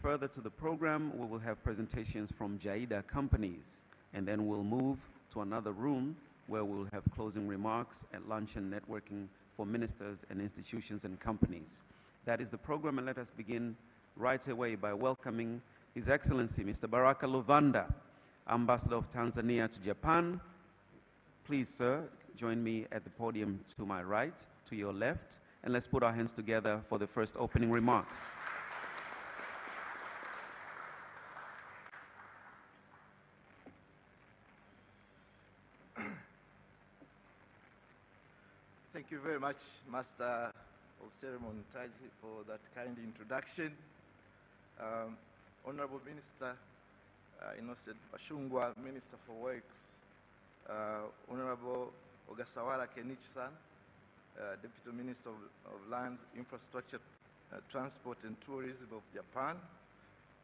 further to the program, we will have presentations from Jaida companies, and then we'll move to another room where we'll have closing remarks at lunch and networking for ministers and institutions and companies. That is the program, and let us begin right away by welcoming His Excellency Mr. Baraka Luvanda, Ambassador of Tanzania to Japan. Please, sir, join me at the podium to my right, to your left, and let's put our hands together for the first opening remarks. Thank you very much, Master of Ceremony Taji, for that kind introduction. Honorable Minister Innocent Bashungwa, Minister for Works, Honorable Ogasawara Kenichi-san, Deputy Minister of Lands, Infrastructure, Transport and Tourism of Japan,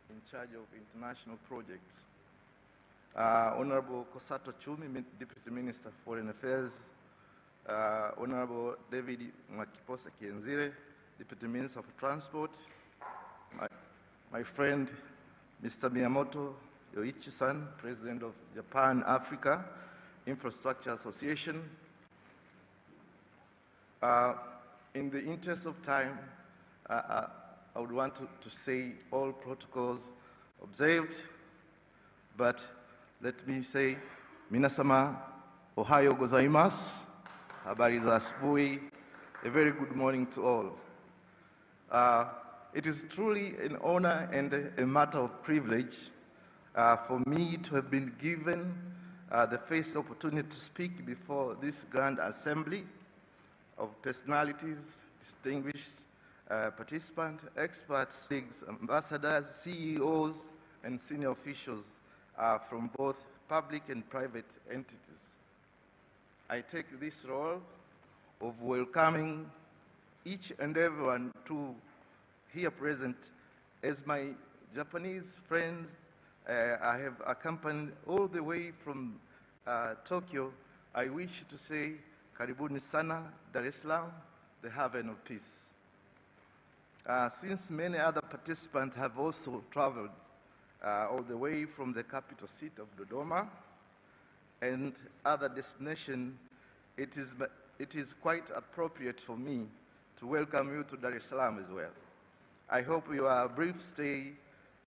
in charge of international projects. Honorable Kosato Chumi, Deputy Minister of Foreign Affairs, Honorable David Mwakiposa Kienzire, Deputy Minister of Transport, my friend Mr. Miyamoto Yoichi-san, President of Japan Africa Infrastructure Association. In the interest of time, I would want to say all protocols observed, but let me say, Minasama, Ohayo gozaimasu. Habari za asubuhi. A very good morning to all. It is truly an honor and a matter of privilege for me to have been given the first opportunity to speak before this grand assembly of personalities, distinguished participants, experts, ambassadors, CEOs, and senior officials from both public and private entities. I take this role of welcoming each and everyone to here present as my Japanese friends. I have accompanied all the way from Tokyo. I wish to say, Karibuni sana, Dar es Salaam, the haven of peace. Since many other participants have also traveled all the way from the capital seat of Dodoma and other destinations, it is quite appropriate for me to welcome you to Dar es Salaam as well. I hope your brief stay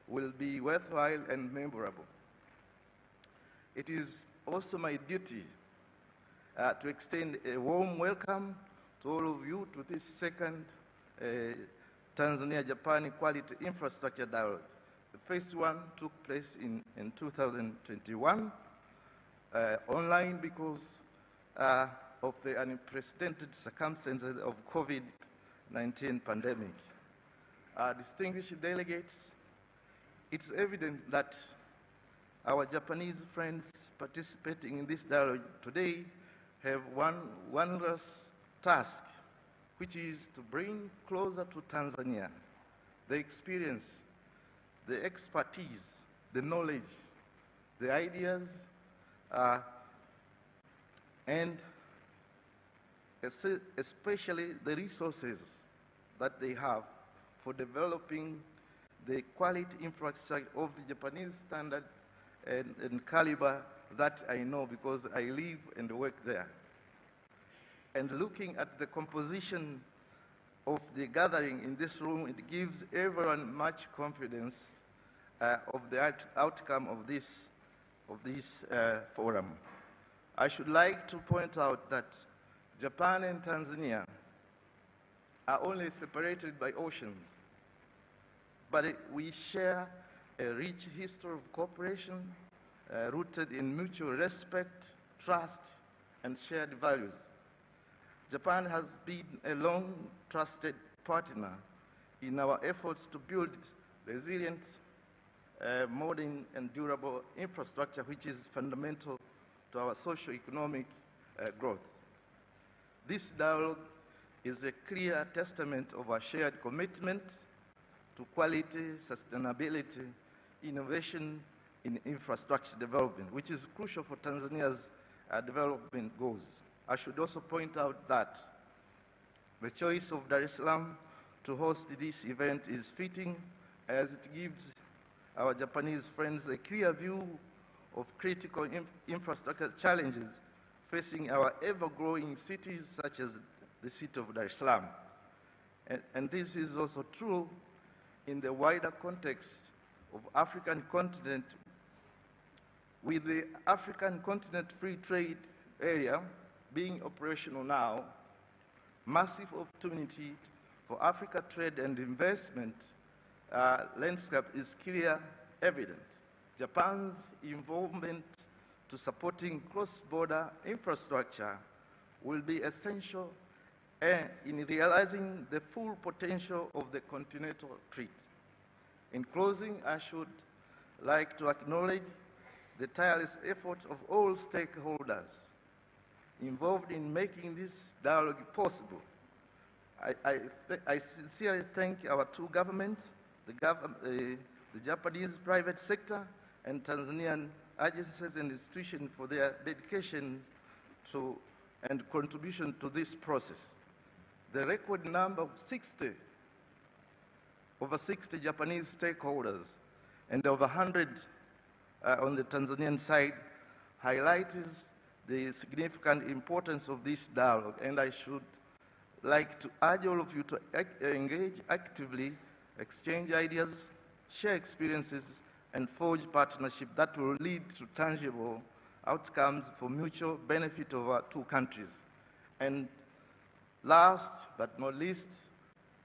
will be worthwhile and memorable. It is also my duty to extend a warm welcome to all of you to this second Tanzania-Japan Quality Infrastructure Dialogue. The first one took place in 2021, online because of the unprecedented circumstances of COVID-19 pandemic. Distinguished delegates, it's evident that our Japanese friends participating in this dialogue today have one wondrous task, which is to bring closer to Tanzania the experience, the expertise, the knowledge, the ideas, and especially the resources that they have for developing the quality infrastructure of the Japanese standard and caliber that I know because I live and work there. And looking at the composition of the gathering in this room, it gives everyone much confidence of the outcome of this forum. I should like to point out that Japan and Tanzania are only separated by oceans, but we share a rich history of cooperation rooted in mutual respect, trust, and shared values. Japan has been a long trusted partner in our efforts to build resilient, modern, and durable infrastructure, which is fundamental to our socio-economic growth. This dialogue is a clear testament of our shared commitment to quality, sustainability, innovation in infrastructure development, which is crucial for Tanzania's development goals. I should also point out that the choice of Dar es Salaam to host this event is fitting as it gives our Japanese friends a clear view of critical infrastructure challenges facing our ever-growing cities, such as the city of Dar es Salaam. And this is also true in the wider context of African continent, with the African Continent Free Trade Area being operational now. Massive opportunity for Africa trade and investment landscape is clear, evident. Japan's involvement to supporting cross-border infrastructure will be essential in realizing the full potential of the continental treaty. In closing, I should like to acknowledge the tireless efforts of all stakeholders involved in making this dialogue possible. I sincerely thank our two governments, the Japanese private sector and Tanzanian agencies and institutions for their dedication to and contribution to this process. The record number of over 60 Japanese stakeholders and over 100 on the Tanzanian side highlights the significant importance of this dialogue, and I should like to urge all of you to engage actively, exchange ideas, share experiences, and forge partnership that will lead to tangible outcomes for mutual benefit of our two countries. And last but not least,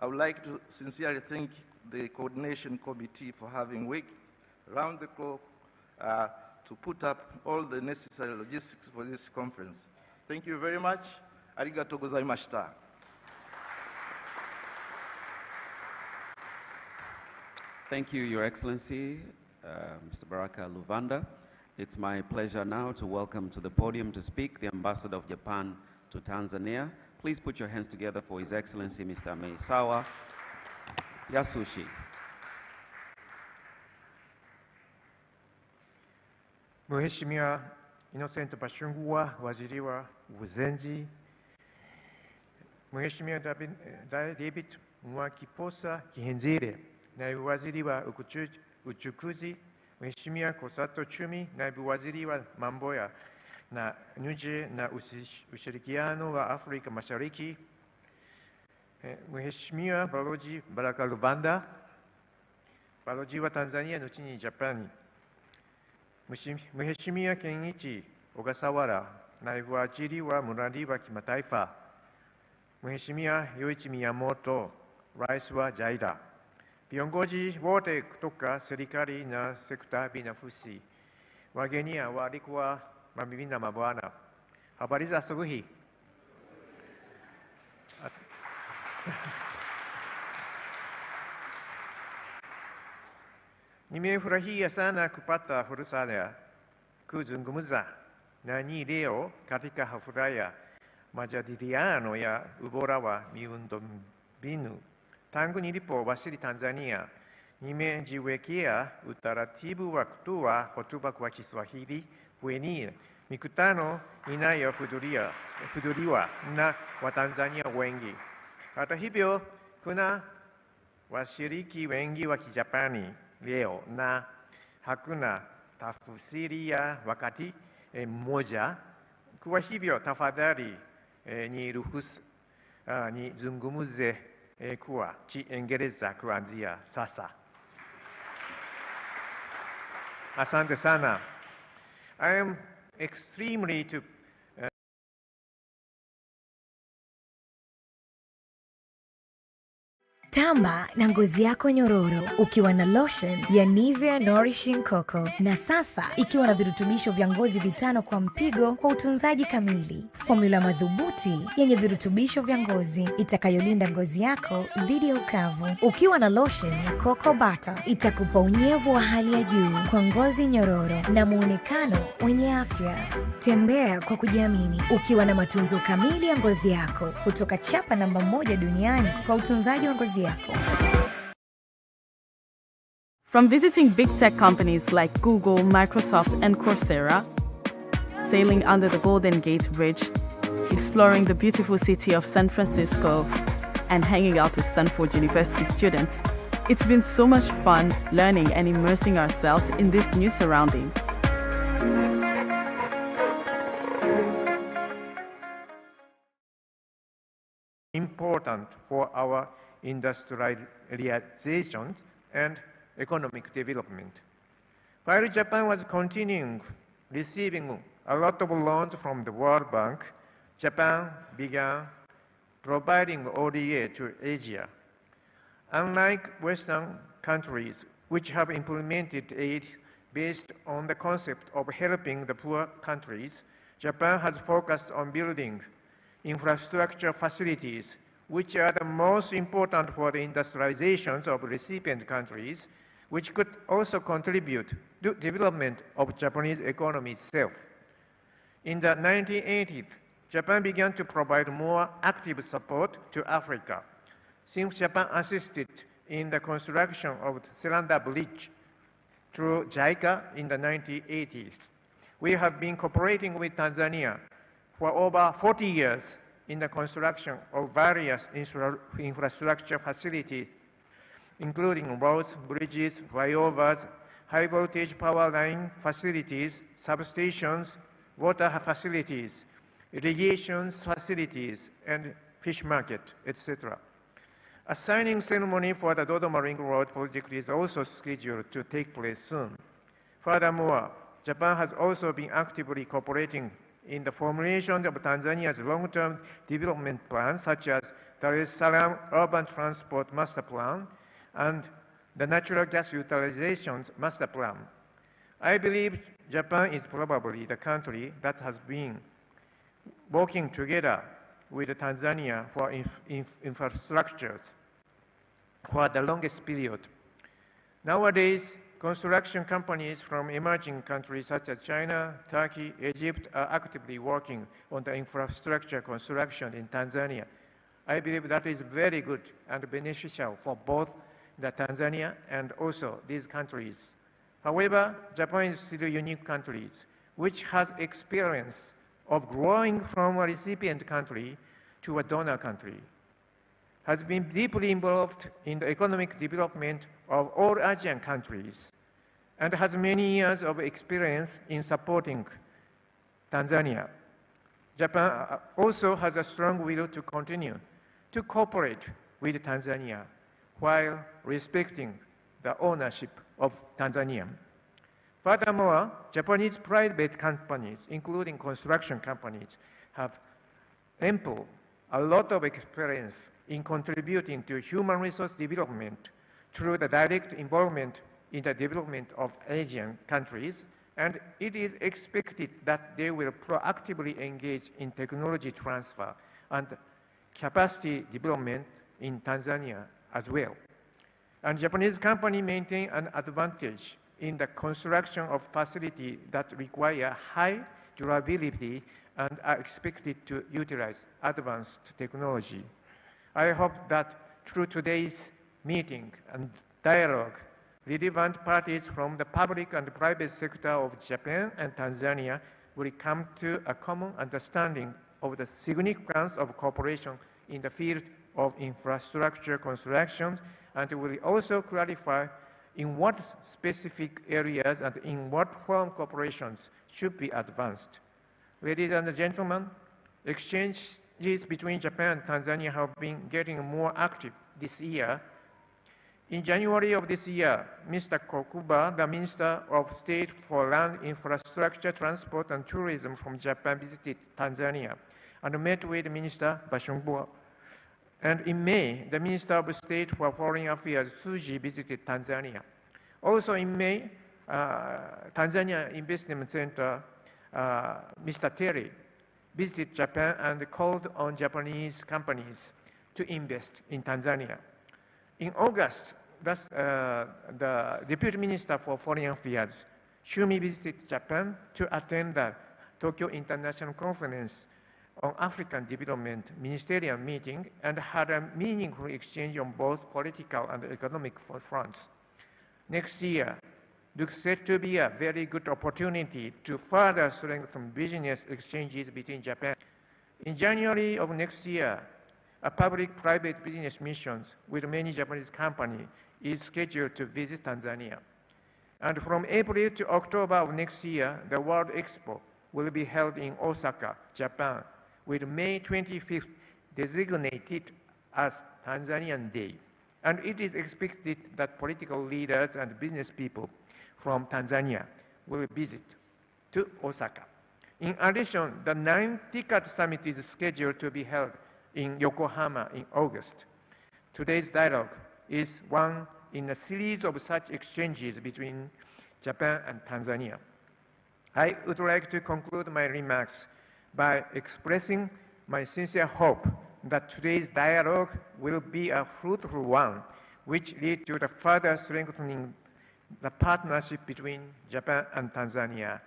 I would like to sincerely thank the Coordination Committee for having worked around the clock to put up all the necessary logistics for this conference. Thank you very much. Arigatou gozaimashita. Thank you, Your Excellency, Mr. Baraka Luvanda. It's my pleasure now to welcome to the podium to speak the Ambassador of Japan to Tanzania. Please put your hands together for His Excellency, Mr. Meisawa Yasushi. Mheshimiwa Innocent Bashungwa, Waziri wa Uzenji, Mheshimiwa David Mwakiposa Kihenzire, Naibu Waziri wa Uchukuzi, Mheshimiwa Kosato Chumi, Naibu Waziri wa Mambo ya Nje na Ushirikiano wa Afrika Mashariki, Mheshimiwa Balozi Baraka Luvanda, Balozi wa Tanzania nchini Japani, Mheshimiwa Kenichi Ogasawara, Naibu Waziri wa Mradi wa Kimataifa, Mheshimiwa Yoichi Miyamoto, Rais wa JAIDA, viongozi wote kutoka serikali na sekta binafsi, wageni waalikwa, mabibi na mabwana, habari za asubuhi. Nimefurahia sana kupata fursa ya kuzungumza nanyi leo katika hafla ya majadiliano ya ubora wa miundombinu. Tangu nilipowasili Tanzania, nimejiwekea utaratibu wa kutoa hotuba kwa Kiswahili kwenye mikutano inayohudhuriwa na Watanzania wengi. Hata hivyo, kuna washiriki wengi wa Kijapani leo na hakuna tafsiri ya wakati mmoja. Kwa hivyo, tafadhali niruhusu nizungumze kwa Kiingereza kuanzia sasa. Asante sana. I am extremely Tamba na ngozi yako nyororo ukiwa na lotion ya Nivea Nourishing Coco, na sasa ikiwa na virutubisho vya ngozi vitano kwa mpigo kwa utunzaji kamili. Formula madhubuti yenye virutubisho vya ngozi itakayolinda ngozi yako dhidi ya ukavu. Ukiwa na lotion ya Coco Butter itakupa unyevu wa hali ya juu kwa ngozi nyororo na muonekano wenye afya. Tembea kwa kujiamini ukiwa na matunzo kamili ya ngozi yako kutoka chapa namba 1 duniani kwa utunzaji wa ngozi yako. From visiting big tech companies like Google, Microsoft, and Coursera, sailing under the Golden Gate Bridge, exploring the beautiful city of San Francisco, and hanging out with Stanford University students, It's been so much fun learning and immersing ourselves in these new surroundings. Important for our industrialization and economic development. While Japan was continuing receiving a lot of loans from the World Bank, Japan began providing ODA to Asia. Unlike Western countries, which have implemented aid based on the concept of helping the poor countries, Japan has focused on building infrastructure facilities, which are the most important for the industrializations of recipient countries, which could also contribute to development of Japanese economy itself. In the 1980s, Japan began to provide more active support to Africa. Since Japan assisted in the construction of the Selanda Bridge through JICA in the 1980s, we have been cooperating with Tanzania for over 40 years in the construction of various infrastructure facilities, including roads, bridges, flyovers, high-voltage power line facilities, substations, water facilities, irrigation facilities, and fish market, etc. A signing ceremony for the Dodoma Ring Road project is also scheduled to take place soon. Furthermore, Japan has also been actively cooperating in the formulation of Tanzania's long-term development plans, such as Dar es Salaam Urban Transport Master Plan and the Natural Gas Utilization Master Plan. I believe Japan is probably the country that has been working together with Tanzania for infrastructures for the longest period. Nowadays, construction companies from emerging countries such as China, Turkey, Egypt are actively working on the infrastructure construction in Tanzania. I believe that is very good and beneficial for both the Tanzania and also these countries. However, Japan is still a unique country which has experience of growing from a recipient country to a donor country, has been deeply involved in the economic development of all Asian countries, and has many years of experience in supporting Tanzania. Japan also has a strong will to continue to cooperate with Tanzania while respecting the ownership of Tanzania. Furthermore, Japanese private companies, including construction companies, have a lot of experience in contributing to human resource development through the direct involvement in the development of Asian countries, and it is expected that they will proactively engage in technology transfer and capacity development in Tanzania as well. And Japanese companies maintain an advantage in the construction of facilities that require high durability and are expected to utilize advanced technology. I hope that through today's meeting and dialogue, relevant parties from the public and private sector of Japan and Tanzania will come to a common understanding of the significance of cooperation in the field of infrastructure construction, and will also clarify in what specific areas and in what form cooperations should be advanced. Ladies and gentlemen, exchanges between Japan and Tanzania have been getting more active this year. In January of this year, Mr. Kokuba, the Minister of State for Land, Infrastructure, Transport and Tourism from Japan, visited Tanzania and met with Minister Bashungwa. And in May, the Minister of State for Foreign Affairs, Tsuji, visited Tanzania. Also in May, Tanzania Investment Center, Mr. Terry, visited Japan and called on Japanese companies to invest in Tanzania. In August, the Deputy Minister for Foreign Affairs, Shumi, visited Japan to attend the Tokyo International Conference on African Development Ministerial meeting and had a meaningful exchange on both political and economic fronts. Next year looks set to be a very good opportunity to further strengthen business exchanges between Japan. In January of next year, a public-private business mission with many Japanese companies is scheduled to visit Tanzania. And from April to October of next year, the World Expo will be held in Osaka, Japan, with May 25th designated as Tanzanian Day. And it is expected that political leaders and business people from Tanzania will visit to Osaka. In addition, the 90th Summit is scheduled to be held in Yokohama in August. Today's dialogue is one in a series of such exchanges between Japan and Tanzania. I would like to conclude my remarks by expressing my sincere hope that today's dialogue will be a fruitful one, which lead to the further strengthening the partnership between Japan and Tanzania.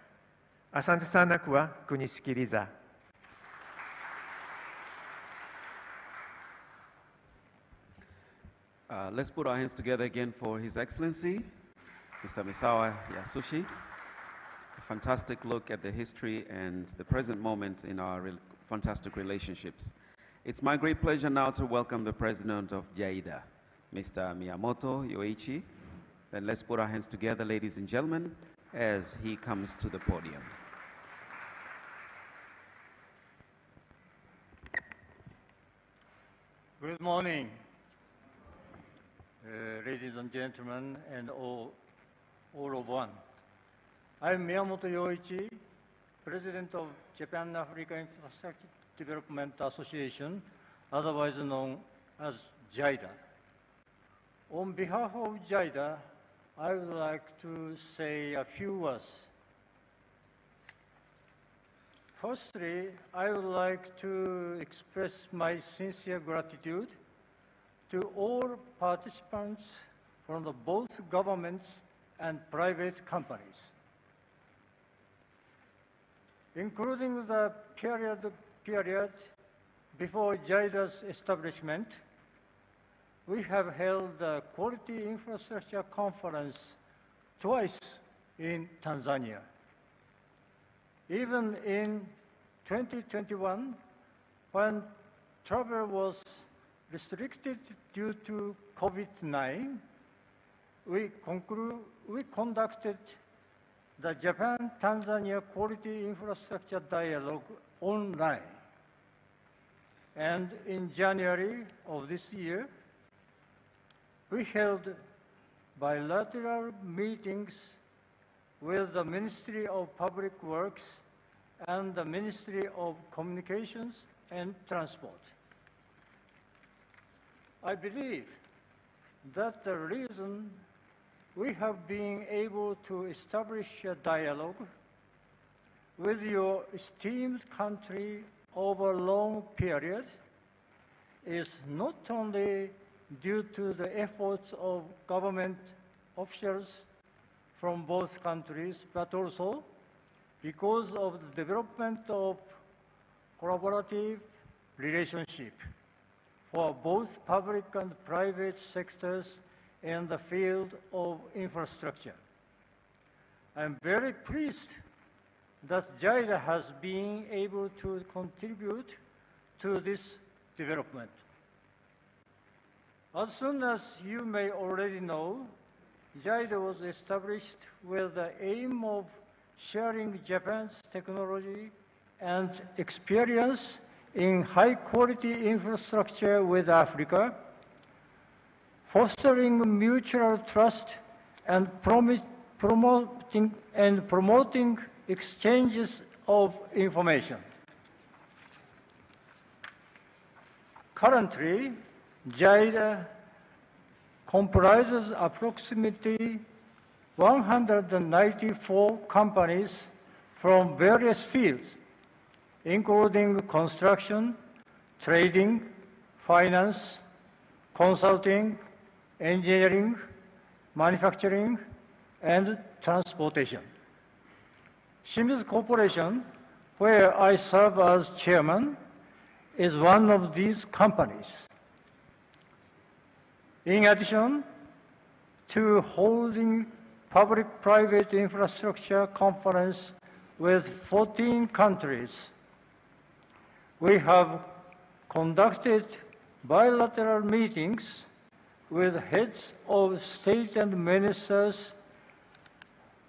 Asante sana kwa kunisikiliza. Let's put our hands together again for His Excellency, Mr. Misawa Yasushi. A fantastic look at the history and the present moment in our fantastic relationships. It's my great pleasure now to welcome the President of JAIDA, Mr. Miyamoto Yoichi. Then let's put our hands together, ladies and gentlemen, as he comes to the podium. Good morning, ladies and gentlemen, and all of one. I'm Miyamoto Yoichi, President of Japan-Africa Infrastructure Development Association, otherwise known as JAIDA. On behalf of JAIDA, I would like to say a few words. Firstly, I would like to express my sincere gratitude to all participants from both governments and private companies, including the period before JAIDA's establishment. We have held the Quality Infrastructure Conference twice in Tanzania. Even in 2021, when travel was restricted due to COVID-19, we conducted the Japan-Tanzania Quality Infrastructure Dialogue online. And in January of this year, we held bilateral meetings with the Ministry of Public Works and the Ministry of Communications and Transport. I believe that the reason we have been able to establish a dialogue with your esteemed country over a long period is not only due to the efforts of government officials from both countries, but also because of the development of collaborative relationship for both public and private sectors in the field of infrastructure. I'm very pleased that JAIDA has been able to contribute to this development. As soon as you may already know, JAIDA was established with the aim of sharing Japan's technology and experience in high-quality infrastructure with Africa, fostering mutual trust and promoting exchanges of information. Currently, JAIDA comprises approximately 194 companies from various fields, including construction, trading, finance, consulting, engineering, manufacturing, and transportation. Shimizu Corporation, where I serve as chairman, is one of these companies. In addition to holding public-private infrastructure conference with 14 countries, we have conducted bilateral meetings with heads of state and ministers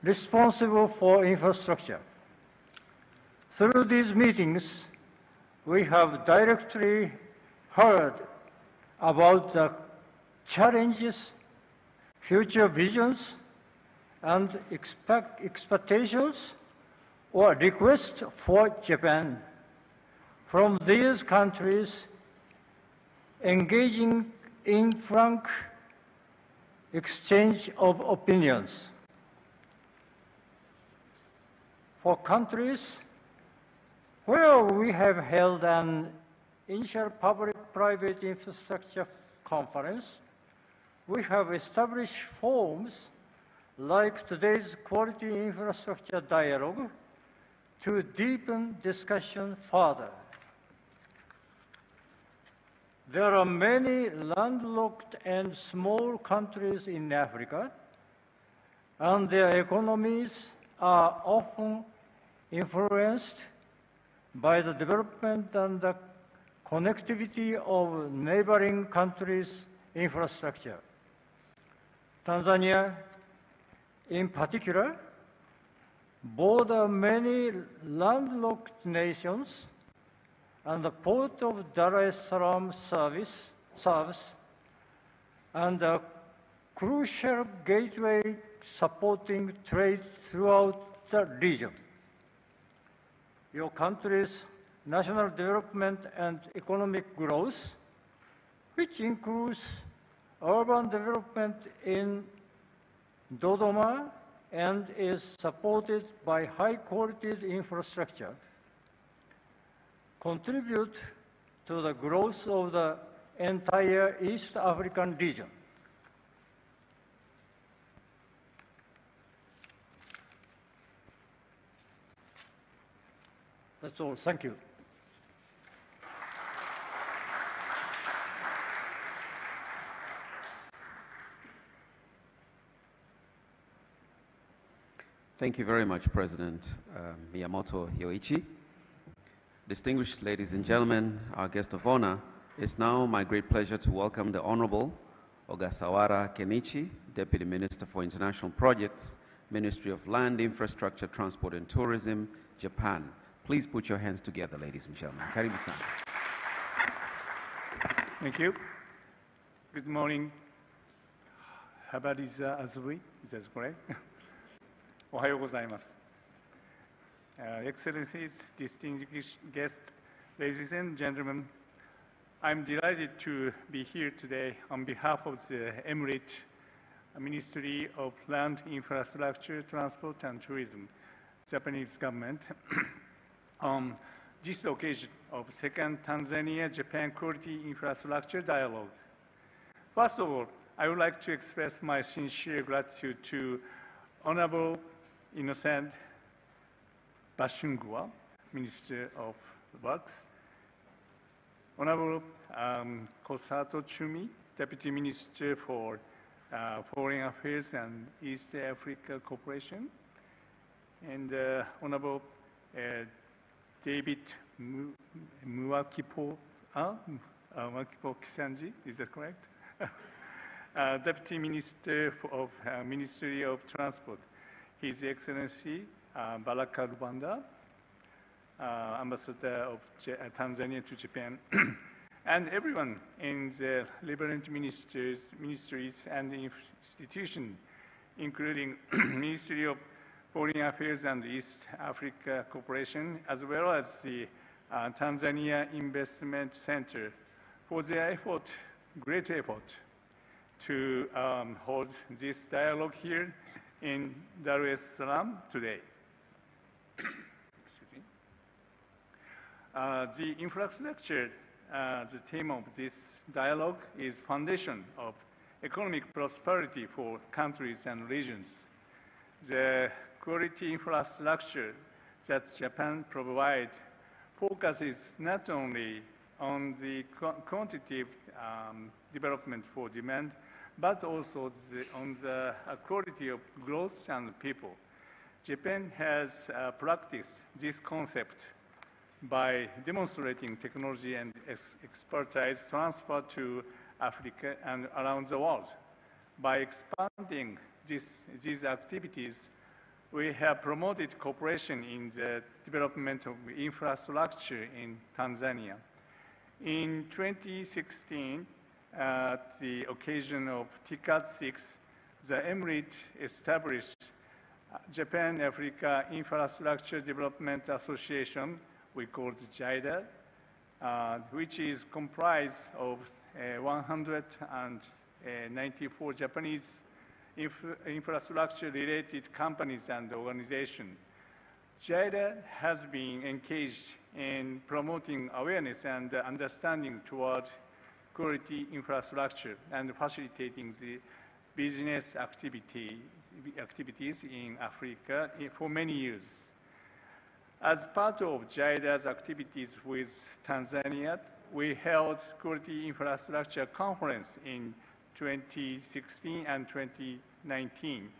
responsible for infrastructure. Through these meetings, we have directly heard about the challenges, future visions, and expectations or requests for Japan from these countries, engaging in frank exchange of opinions. For countries where we have held an initial public-private infrastructure conference, we have established forums like today's Quality Infrastructure Dialogue to deepen discussion further. There are many landlocked and small countries in Africa, and their economies are often influenced by the development and the connectivity of neighboring countries' infrastructure. Tanzania, in particular, border many landlocked nations, and the port of Dar es Salaam serves and a crucial gateway supporting trade throughout the region. Your country's national development and economic growth, which includes urban development in Dodoma and is supported by high-quality infrastructure, contribute to the growth of the entire East African region. That's all. Thank you. Thank you very much, President Miyamoto Yoichi. Distinguished ladies and gentlemen, our guest of honor, it's now my great pleasure to welcome the Honorable Ogasawara Kenichi, Deputy Minister for International Projects, Ministry of Land, Infrastructure, Transport and Tourism, Japan. Please put your hands together, ladies and gentlemen. Karibu-san. Thank you. Good morning. Habari za asubuhi. Is that correct? Ohayo gozaimasu. Excellencies, distinguished guests, ladies and gentlemen, I'm delighted to be here today on behalf of the Emirate Ministry of Land, Infrastructure, Transport and Tourism, Japanese government, on this occasion of second Tanzania-Japan Quality Infrastructure Dialogue. First of all, I would like to express my sincere gratitude to Honorable Innocent Bashungwa, Minister of Works, Honorable Kosato Chumi, Deputy Minister for Foreign Affairs and East Africa Cooperation, and Honorable David Muakipo Kisanji, is that correct? Deputy Minister of Ministry of Transport, His Excellency Baraka Rubanda, Ambassador of Tanzania to Japan, and everyone in the relevant ministries and institutions, including Ministry of Foreign Affairs and East Africa Cooperation, as well as the Tanzania Investment Center, for their effort, great effort, to hold this dialogue here in Dar es Salaam today. Excuse me. The infrastructure, the theme of this dialogue is foundation of economic prosperity for countries and regions. The quality infrastructure that Japan provides focuses not only on the quantitative development for demand, but also on the quality of growth and people. Japan has practiced this concept by demonstrating technology and expertise transfer to Africa and around the world. By expanding these activities, we have promoted cooperation in the development of infrastructure in Tanzania. In 2016, at the occasion of TICAD 6, the Emirate established Japan-Africa Infrastructure Development Association, we call it JIDA, which is comprised of 194 Japanese infrastructure-related companies and organizations. JIDA has been engaged in promoting awareness and understanding toward quality infrastructure and facilitating the business activities in Africa for many years. As part of JIDA's activities with Tanzania, we held Quality Infrastructure Conference in 2016 and 2019,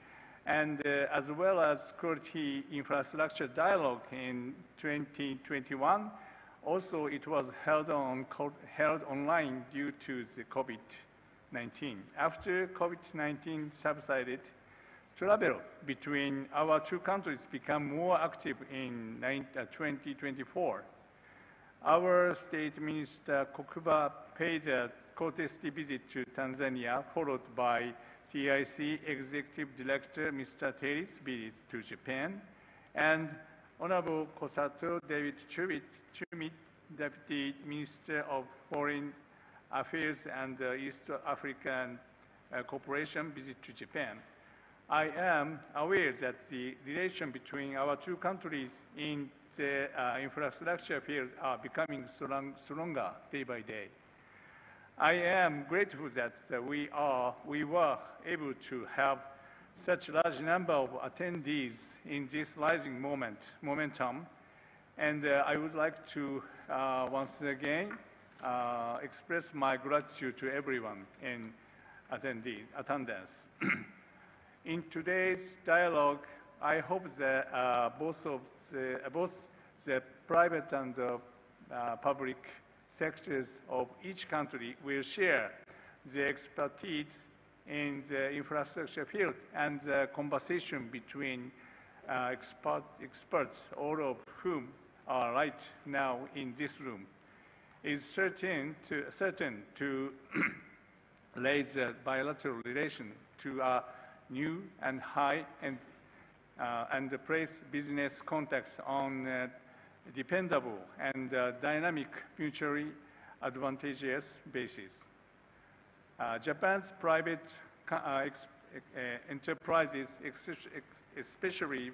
and as well as Quality Infrastructure Dialogue in 2021. Also, it was held online due to the COVID-19. After COVID-19 subsided, travel between our two countries became more active in 2024. Our State Minister Kokuba paid a courtesy visit to Tanzania, followed by TIC Executive Director Mr. Terry's visit to Japan, and Honorable Kosato David Chumit, Deputy Minister of Foreign Affairs and East African Cooperation, visit to Japan. I am aware that the relation between our two countries in the infrastructure field are becoming stronger day by day. I am grateful that we were able to have such a large number of attendees in this rising momentum, and I would like to once again express my gratitude to everyone in attendance. In today's dialogue, I hope that both the private and public sectors of each country will share the expertise in the infrastructure field, and the conversation between experts, all of whom are right now in this room, is certain to raise the bilateral relation to a new and high and place business contacts on dependable and dynamic, mutually advantageous basis. Japan's private enterprises, especially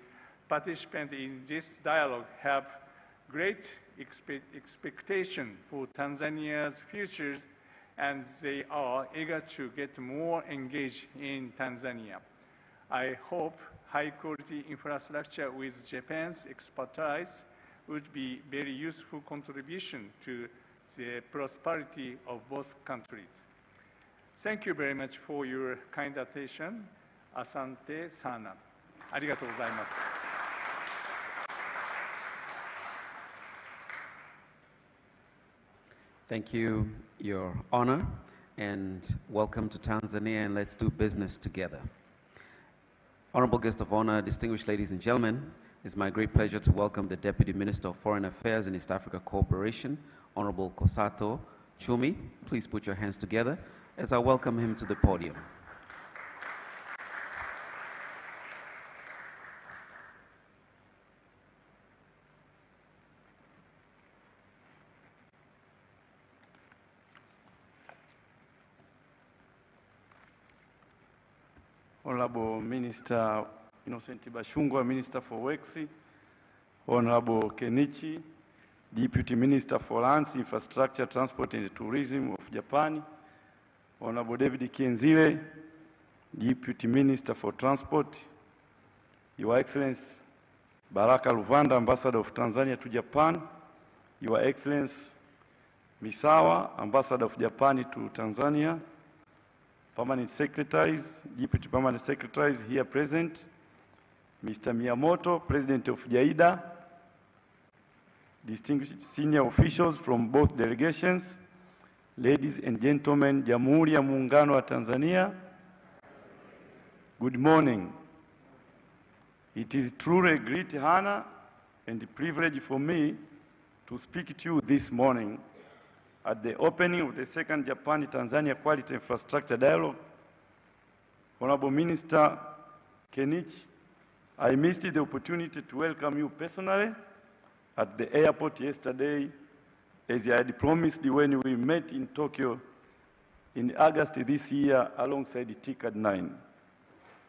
participants in this dialogue, have great expectation for Tanzania's future, and they are eager to get more engaged in Tanzania. I hope high-quality infrastructure with Japan's expertise would be very useful contribution to the prosperity of both countries. Thank you very much for your kind attention. Asante sana. ありがとうございます。Thank you, Your Honor, and welcome to Tanzania, and let's do business together. Honorable guest of honor, distinguished ladies and gentlemen, it's my great pleasure to welcome the Deputy Minister of Foreign Affairs and East Africa Cooperation, Honorable Kosato Chumi. Please put your hands together as I welcome him to the podium. Honorable Minister Innocent Bashungwa, Minister for Works, Honorable Kenichi, Deputy Minister for Lands, Infrastructure, Transport and Tourism of Japan, Honorable David Kienzile, Deputy Minister for Transport, Your Excellency Baraka Luvanda, Ambassador of Tanzania to Japan, Your Excellency Misawa, Ambassador of Japan to Tanzania, Permanent Secretaries, Deputy Permanent Secretaries here present, Mr. Miyamoto, President of JIDA, distinguished senior officials from both delegations, Ladies and gentlemen, Jamhuri ya Muungano wa Tanzania, good morning. It is truly a great honor and a privilege for me to speak to you this morning at the opening of the second Japan-Tanzania Quality Infrastructure Dialogue. Honorable Minister Kenichi, I missed the opportunity to welcome you personally at the airport yesterday, as I had promised when we met in Tokyo in August this year alongside TICAD 9.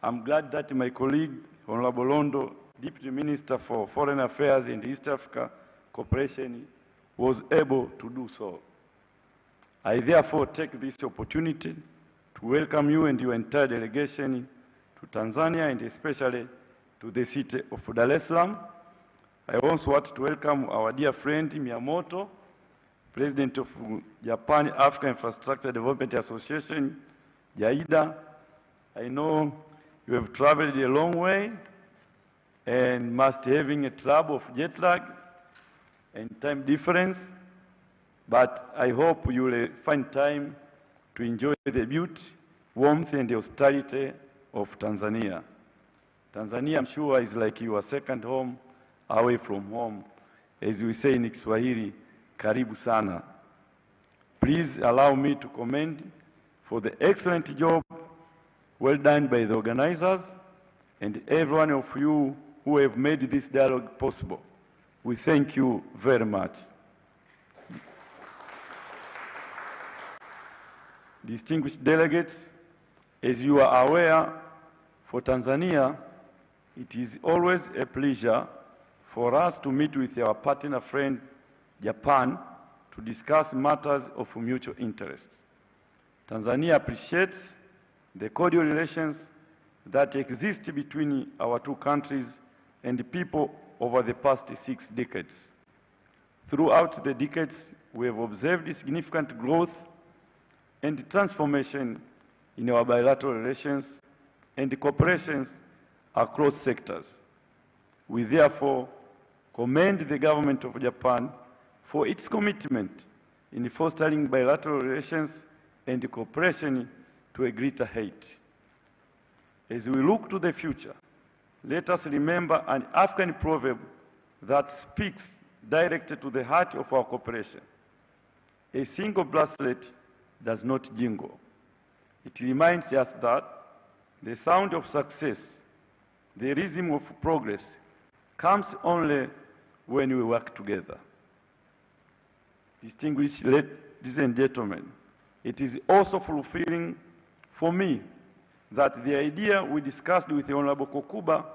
I'm glad that my colleague, Honorable Londo, Deputy Minister for Foreign Affairs and East Africa Cooperation, was able to do so. I therefore take this opportunity to welcome you and your entire delegation to Tanzania, and especially to the city of Dar es Salaam. I also want to welcome our dear friend Miyamoto, President of Japan Africa Infrastructure Development Association, JAIDA. I know you have traveled a long way and must having a trouble of jet lag and time difference, but I hope you will find time to enjoy the beauty, warmth, and hospitality of Tanzania. Tanzania, I'm sure, is like your second home away from home. As we say in Kiswahili, karibu sana. Please allow me to commend for the excellent job well done by the organizers and every one of you who have made this dialogue possible. We thank you very much. Distinguished delegates, as you are aware, for Tanzania, it is always a pleasure for us to meet with our partner friend, Japan, to discuss matters of mutual interest. Tanzania appreciates the cordial relations that exist between our two countries and the people over the past 6 decades. Throughout the decades, we have observed significant growth and transformation in our bilateral relations and cooperations across sectors. We therefore commend the government of Japan for its commitment in fostering bilateral relations and cooperation to a greater height. As we look to the future, let us remember an African proverb that speaks directly to the heart of our cooperation. A single bracelet does not jingle. It reminds us that the sound of success, the rhythm of progress, comes only when we work together. Distinguished ladies and gentlemen, it is also fulfilling for me that the idea we discussed with the Honorable Kokuba,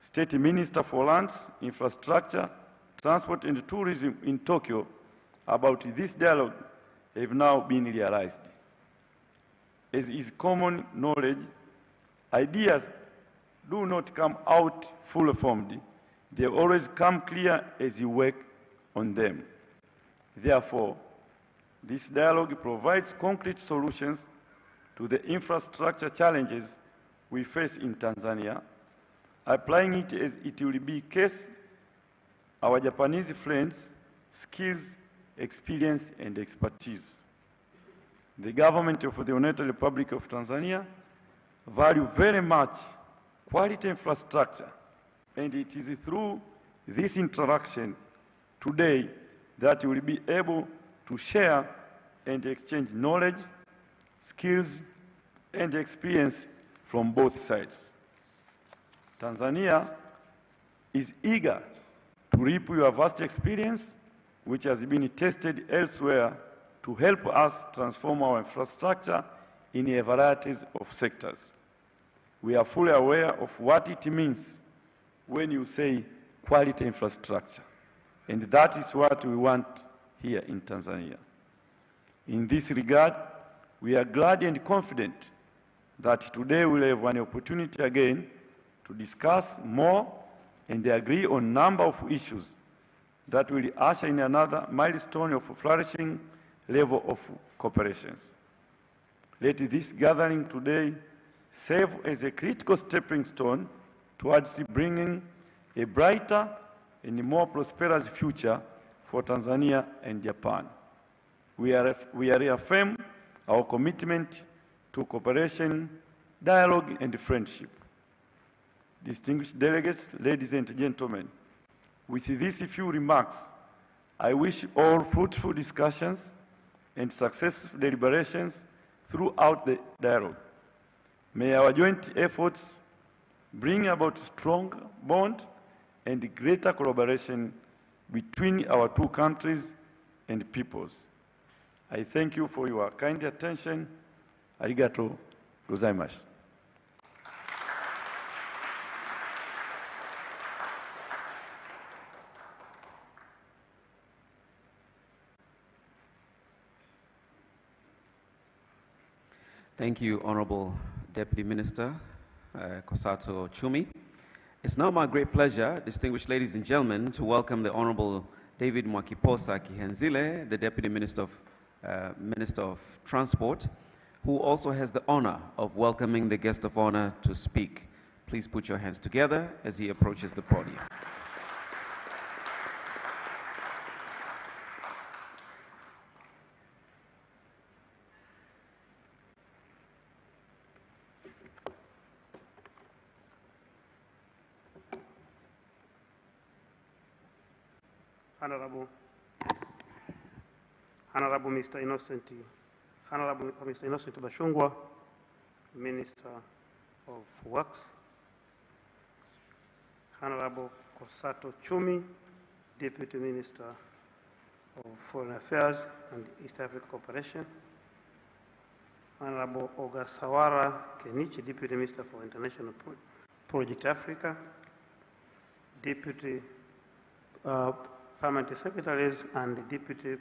State Minister for Lands, Infrastructure, Transport and Tourism in Tokyo about this dialogue have now been realized. As is common knowledge, ideas do not come out fully formed. They always come clear as you work on them. Therefore, this dialogue provides concrete solutions to the infrastructure challenges we face in Tanzania, applying it as it will be case our Japanese friends' skills, experience, and expertise. The government of the United Republic of Tanzania value very much quality infrastructure, and it is through this interaction today that we will be able to share and exchange knowledge, skills, and experience from both sides. Tanzania is eager to reap your vast experience, which has been tested elsewhere, to help us transform our infrastructure in a variety of sectors. We are fully aware of what it means when you say quality infrastructure, and that is what we want here in Tanzania. In this regard, we are glad and confident that today we'll have an opportunity again to discuss more and agree on a number of issues that will usher in another milestone of flourishing level of cooperation. Let this gathering today serve as a critical stepping stone towards bringing a brighter and more prosperous future for Tanzania and Japan. We reaffirm our commitment to cooperation, dialogue, and friendship. Distinguished delegates, ladies and gentlemen, with these few remarks, I wish all fruitful discussions and successful deliberations throughout the dialogue. May our joint efforts bring about strong bond and greater collaboration between our two countries and peoples. I thank you for your kind attention. Arigato gozaimasu. Thank you, Honorable Deputy Minister Kosato Chumi. It's now my great pleasure, distinguished ladies and gentlemen, to welcome the Honorable David Mwakiposa Kihenzile, the Deputy Minister of Transport, who also has the honor of welcoming the guest of honor to speak. Please put your hands together as he approaches the podium. Honorable Mr. Innocent Bashungwa, Minister of Works, Honorable Kosato Chumi, Deputy Minister of Foreign Affairs and East Africa Cooperation, Honorable Ogasawara Kenichi, Deputy Minister for International Project Africa, Deputy Permanent Secretaries and Deputy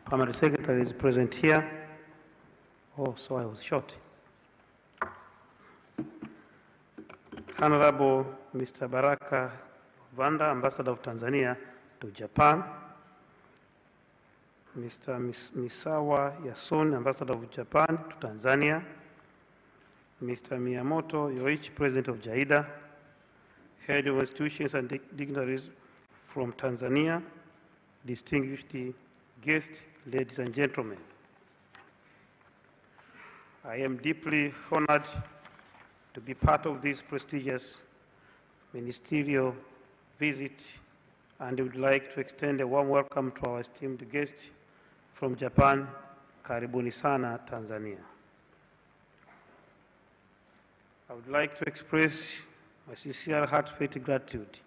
Permanent Secretaries present here. Oh, so I was short. Honorable Mr. Baraka Vanda, Ambassador of Tanzania to Japan. Mr. Misawa Yasun, Ambassador of Japan to Tanzania. Mr. Miyamoto Yoichi, President of JAIDA. Head of institutions and dignitaries from Tanzania, distinguished guests, ladies and gentlemen. I am deeply honored to be part of this prestigious ministerial visit and would like to extend a warm welcome to our esteemed guest from Japan, Karibuni Sana, Tanzania. I would like to express my sincere, heartfelt gratitude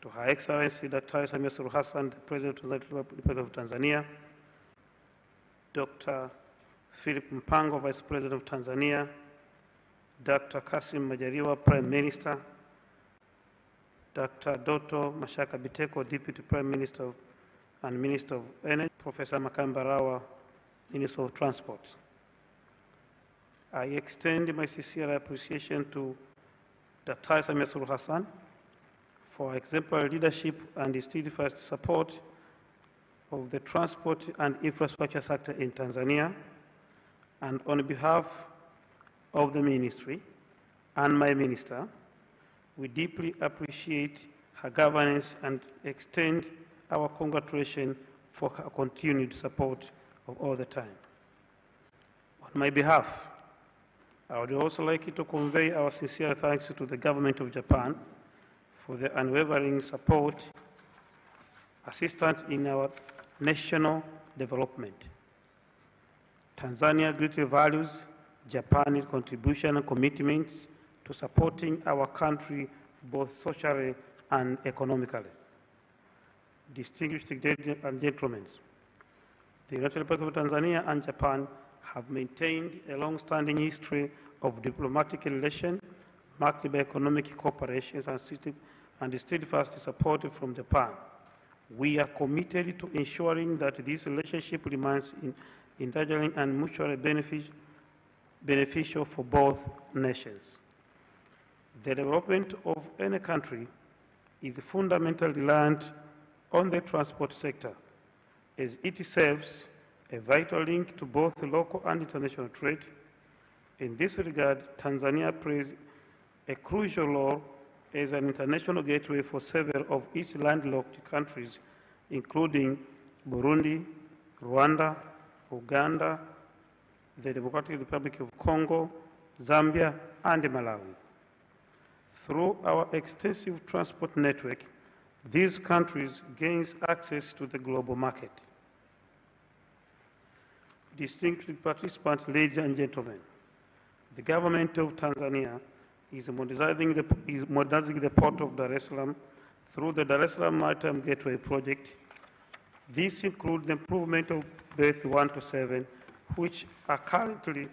to Her Excellency Dr. Samia Suluhu Hassan, the President of the Republic of Tanzania, Dr. Philip Mpango, Vice President of Tanzania, Dr. Kassim Majaliwa, Prime Minister, Dr. Doto Mashaka Biteko, Deputy Prime Minister and Minister of Energy, Professor Makambarawa, Minister of Transport. I extend my sincere appreciation to Dr. Samia Suluhu Hassan for exemplary leadership and steadfast support of the transport and infrastructure sector in Tanzania. And on behalf of the ministry and my minister, we deeply appreciate her governance and extend our congratulations for her continued support of all the time. On my behalf, I would also like to convey our sincere thanks to the government of Japan for the unwavering support, assistance in our national development. Tanzania greatly values Japan's contribution and commitments to supporting our country both socially and economically. Distinguished ladies and gentlemen, the United Republic of Tanzania and Japan have maintained a long-standing history of diplomatic relations marked by economic cooperation and steadfast support from Japan. We are committed to ensuring that this relationship remains enduring and mutually beneficial for both nations. The development of any country is fundamentally reliant on the transport sector, as it serves a vital link to both local and international trade. In this regard, Tanzania plays a crucial role as an international gateway for several of its landlocked countries, including Burundi, Rwanda, Uganda, the Democratic Republic of Congo, Zambia, and Malawi. Through our extensive transport network, these countries gain access to the global market. Distinguished participants, ladies and gentlemen, the government of Tanzania is modernizing the port of Dar es Salaam through the Dar es Salaam Maritime Gateway project. This includes the improvement of berths 1 to 7, which are currently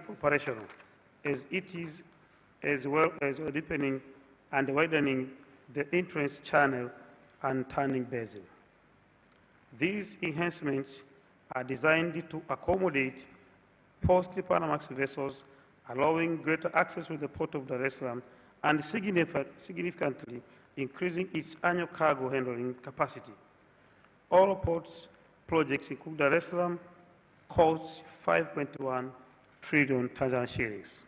operational, as well as deepening and widening the entrance channel and turning basin. These enhancements are designed to accommodate post-Panamax vessels, allowing greater access to the port of Dar es Salaam and significantly increasing its annual cargo handling capacity. All ports projects include Dar es Salaam costs 5.1 trillion Tanzanian shillings.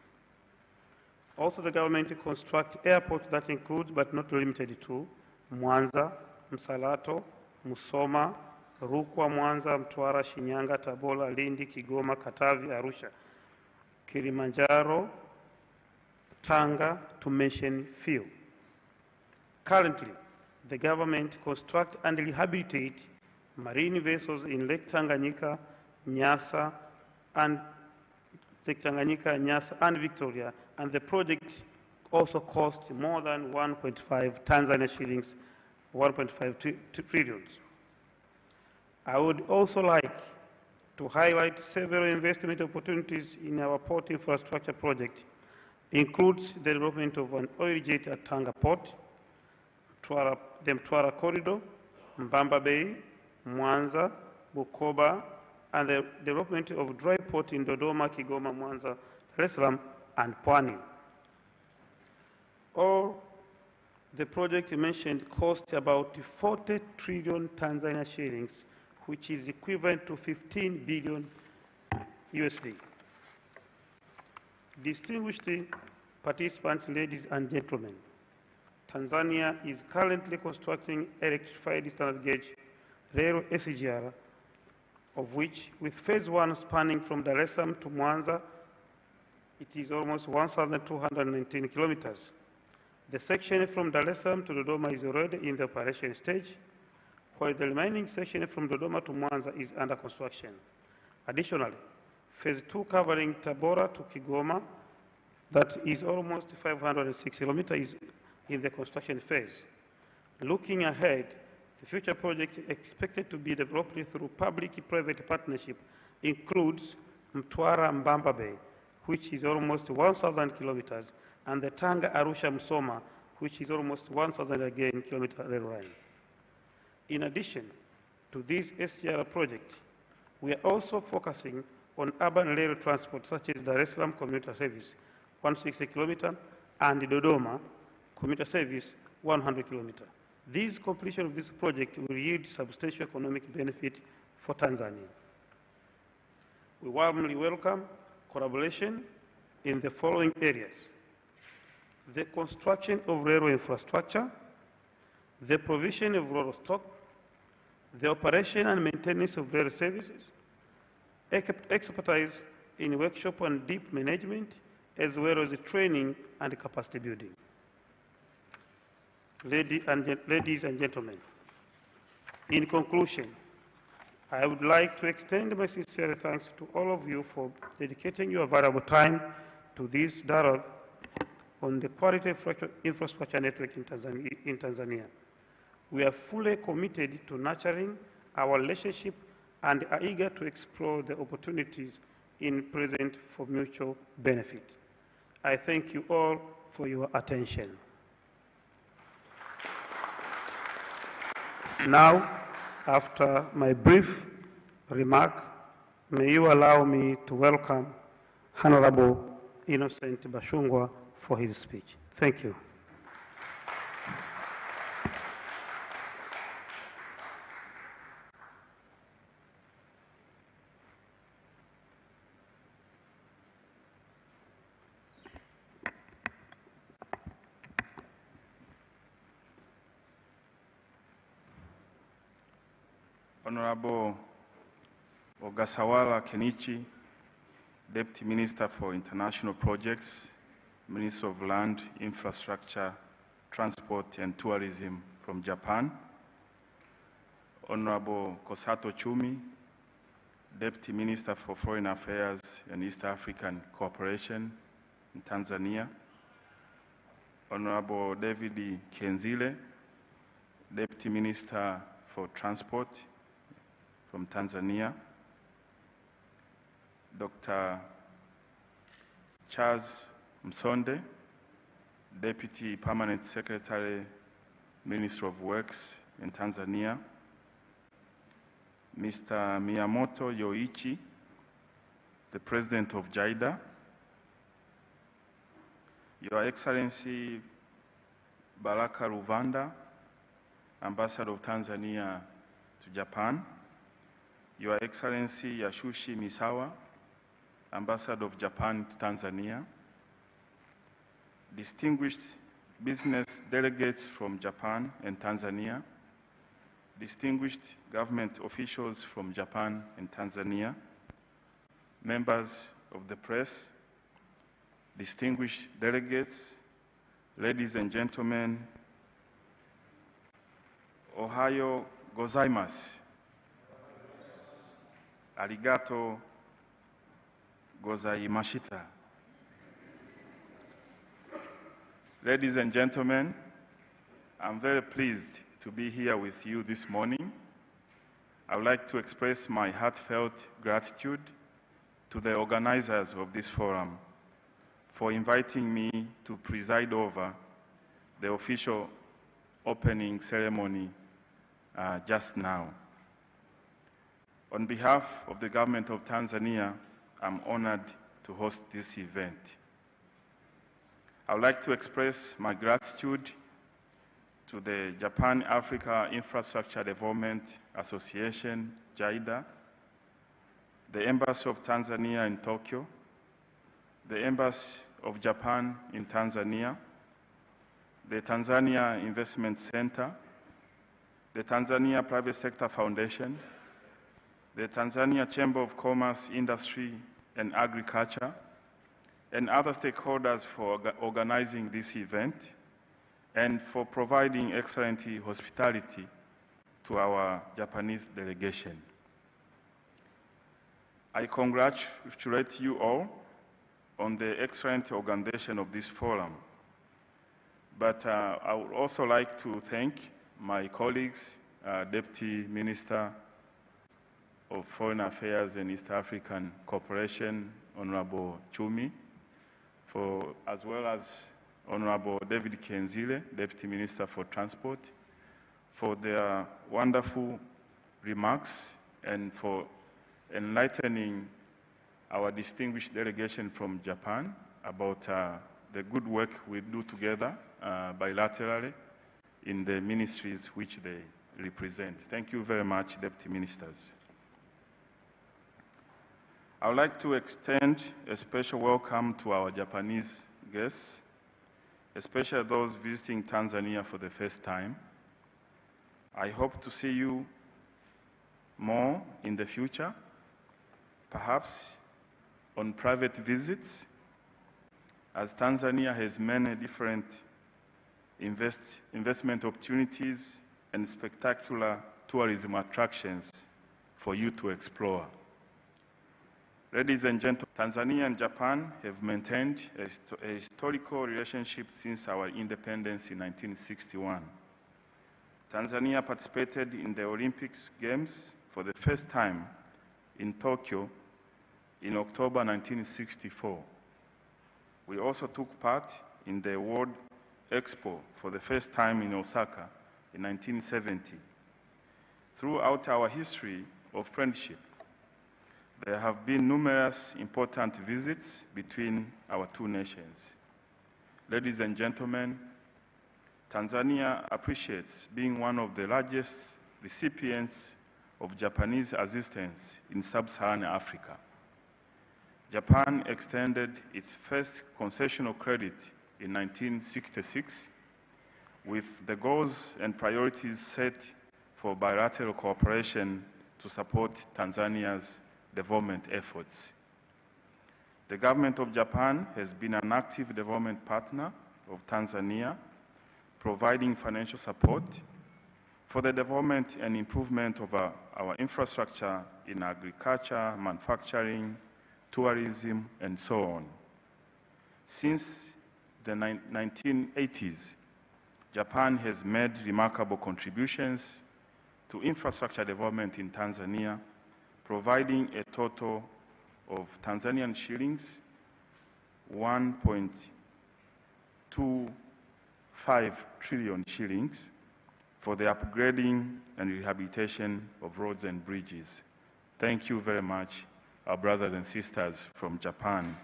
Also, the government constructs airports that include, but not limited to, Mwanza, Msalato, Musoma, Rukwa, Mwanza, Mtwara, Shinyanga, Tabora, Lindi, Kigoma, Katavi, Arusha, Kilimanjaro, Tanga, to mention few. Currently, the government constructs and rehabilitates marine vessels in Lake Tanganyika, Nyasa, and Victoria, and the project also cost more than 1.5 Tanzania shillings, 1.5 trillions. I would also like to highlight several investment opportunities in our port infrastructure project. Includes the development of an oil jet at Tanga Port, the Mtwara Corridor, Mbamba Bay, Mwanza, Bukoba, and the development of dry port in Dodoma, Kigoma, Mwanza, Dar es Salaam, and Pwani. All the projects mentioned cost about 40 trillion Tanzania shillings, which is equivalent to 15 billion USD. Distinguished participants, ladies and gentlemen, Tanzania is currently constructing electrified standard gauge rail SGR, of which, with phase 1 spanning from Dar es Salaam to Mwanza, it is almost 1,219 kilometers. The section from Dar es Salaam to Dodoma is already in the operation stage, while the remaining section from Dodoma to Mwanza is under construction. Additionally, phase 2 covering Tabora to Kigoma, that is almost 506 kilometers, is in the construction phase. Looking ahead, the future project expected to be developed through public-private partnership includes Mtwara Mbamba Bay, which is almost 1,000 kilometers, and the Tanga Arusha Musoma, which is almost 1,000 again kilometer rail line. In addition to this SGR project, we are also focusing on urban rail transport such as Dar es Salaam commuter service, 160 kilometer, and Dodoma commuter service, 100 kilometer. This completion of this project will yield substantial economic benefit for Tanzania. We warmly welcome collaboration in the following areas: the construction of railway infrastructure, the provision of rail stock, the operation and maintenance of rail services, expertise in workshop and deep management, as well as training and capacity building. Ladies and gentlemen, in conclusion, I would like to extend my sincere thanks to all of you for dedicating your valuable time to this dialogue on the quality infrastructure network in Tanzania. We are fully committed to nurturing our relationship and are eager to explore the opportunities in present for mutual benefit. I thank you all for your attention. Now, after my brief remark, may you allow me to welcome Honorable Innocent Bashungwa for his speech. Thank you. Honorable Ogasawala Kenichi, Deputy Minister for International Projects, Minister of Land, Infrastructure, Transport and Tourism from Japan. Honorable Kosato Chumi, Deputy Minister for Foreign Affairs and East African Cooperation in Tanzania. Honorable David Kenzile, Deputy Minister for Transport from Tanzania. Dr. Charles Msonde, Deputy Permanent Secretary, Ministry of Works in Tanzania. Mr. Miyamoto Yoichi, the President of JIDA. Your Excellency Baraka Ruvanda, Ambassador of Tanzania to Japan. Your Excellency Yashushi Misawa, Ambassador of Japan to Tanzania. Distinguished business delegates from Japan and Tanzania. Distinguished government officials from Japan and Tanzania. Members of the press, distinguished delegates, ladies and gentlemen, Ohayo gozaimasu. Arigato gozaimashita. Ladies and gentlemen, I'm very pleased to be here with you this morning. I would like to express my heartfelt gratitude to the organizers of this forum for inviting me to preside over the official opening ceremony just now. On behalf of the government of Tanzania, I'm honored to host this event. I would like to express my gratitude to the Japan Africa Infrastructure Development Association, JIDA, the Embassy of Tanzania in Tokyo, the Embassy of Japan in Tanzania, the Tanzania Investment Center, the Tanzania Private Sector Foundation, the Tanzania Chamber of Commerce, Industry and Agriculture, and other stakeholders for organizing this event and for providing excellent hospitality to our Japanese delegation. I congratulate you all on the excellent organization of this forum. But I would also like to thank my colleagues, Deputy Minister of Foreign Affairs and East African Cooperation, Honorable Chumi, as well as Honorable David Kenzile, Deputy Minister for Transport, for their wonderful remarks and for enlightening our distinguished delegation from Japan about the good work we do together bilaterally in the ministries which they represent. Thank you very much, Deputy Ministers. I would like to extend a special welcome to our Japanese guests, especially those visiting Tanzania for the first time. I hope to see you more in the future, perhaps on private visits, as Tanzania has many different investment opportunities and spectacular tourism attractions for you to explore. Ladies and gentlemen, Tanzania and Japan have maintained a historical relationship since our independence in 1961. Tanzania participated in the Olympic Games for the first time in Tokyo in October 1964. We also took part in the World Expo for the first time in Osaka in 1970. Throughout our history of friendship, there have been numerous important visits between our two nations. Ladies and gentlemen, Tanzania appreciates being one of the largest recipients of Japanese assistance in sub-Saharan Africa. Japan extended its first concessional credit in 1966 with the goals and priorities set for bilateral cooperation to support Tanzania's development efforts. The government of Japan has been an active development partner of Tanzania, providing financial support for the development and improvement of our infrastructure in agriculture, manufacturing, tourism, and so on. Since the 1980s, Japan has made remarkable contributions to infrastructure development in Tanzania, providing a total of Tanzanian shillings 1.25 trillion shillings for the upgrading and rehabilitation of roads and bridges. Thank you very much, our brothers and sisters from Japan,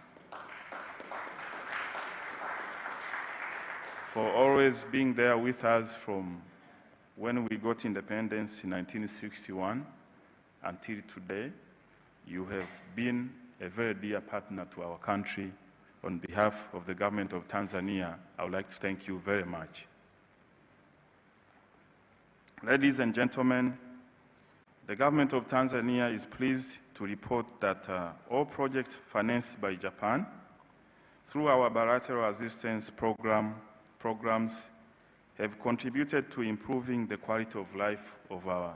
for always being there with us from when we got independence in 1961 until today. You have been a very dear partner to our country. On behalf of the government of Tanzania, I would like to thank you very much. Ladies and gentlemen, the government of Tanzania is pleased to report that all projects financed by Japan through our bilateral assistance programs have contributed to improving the quality of life of our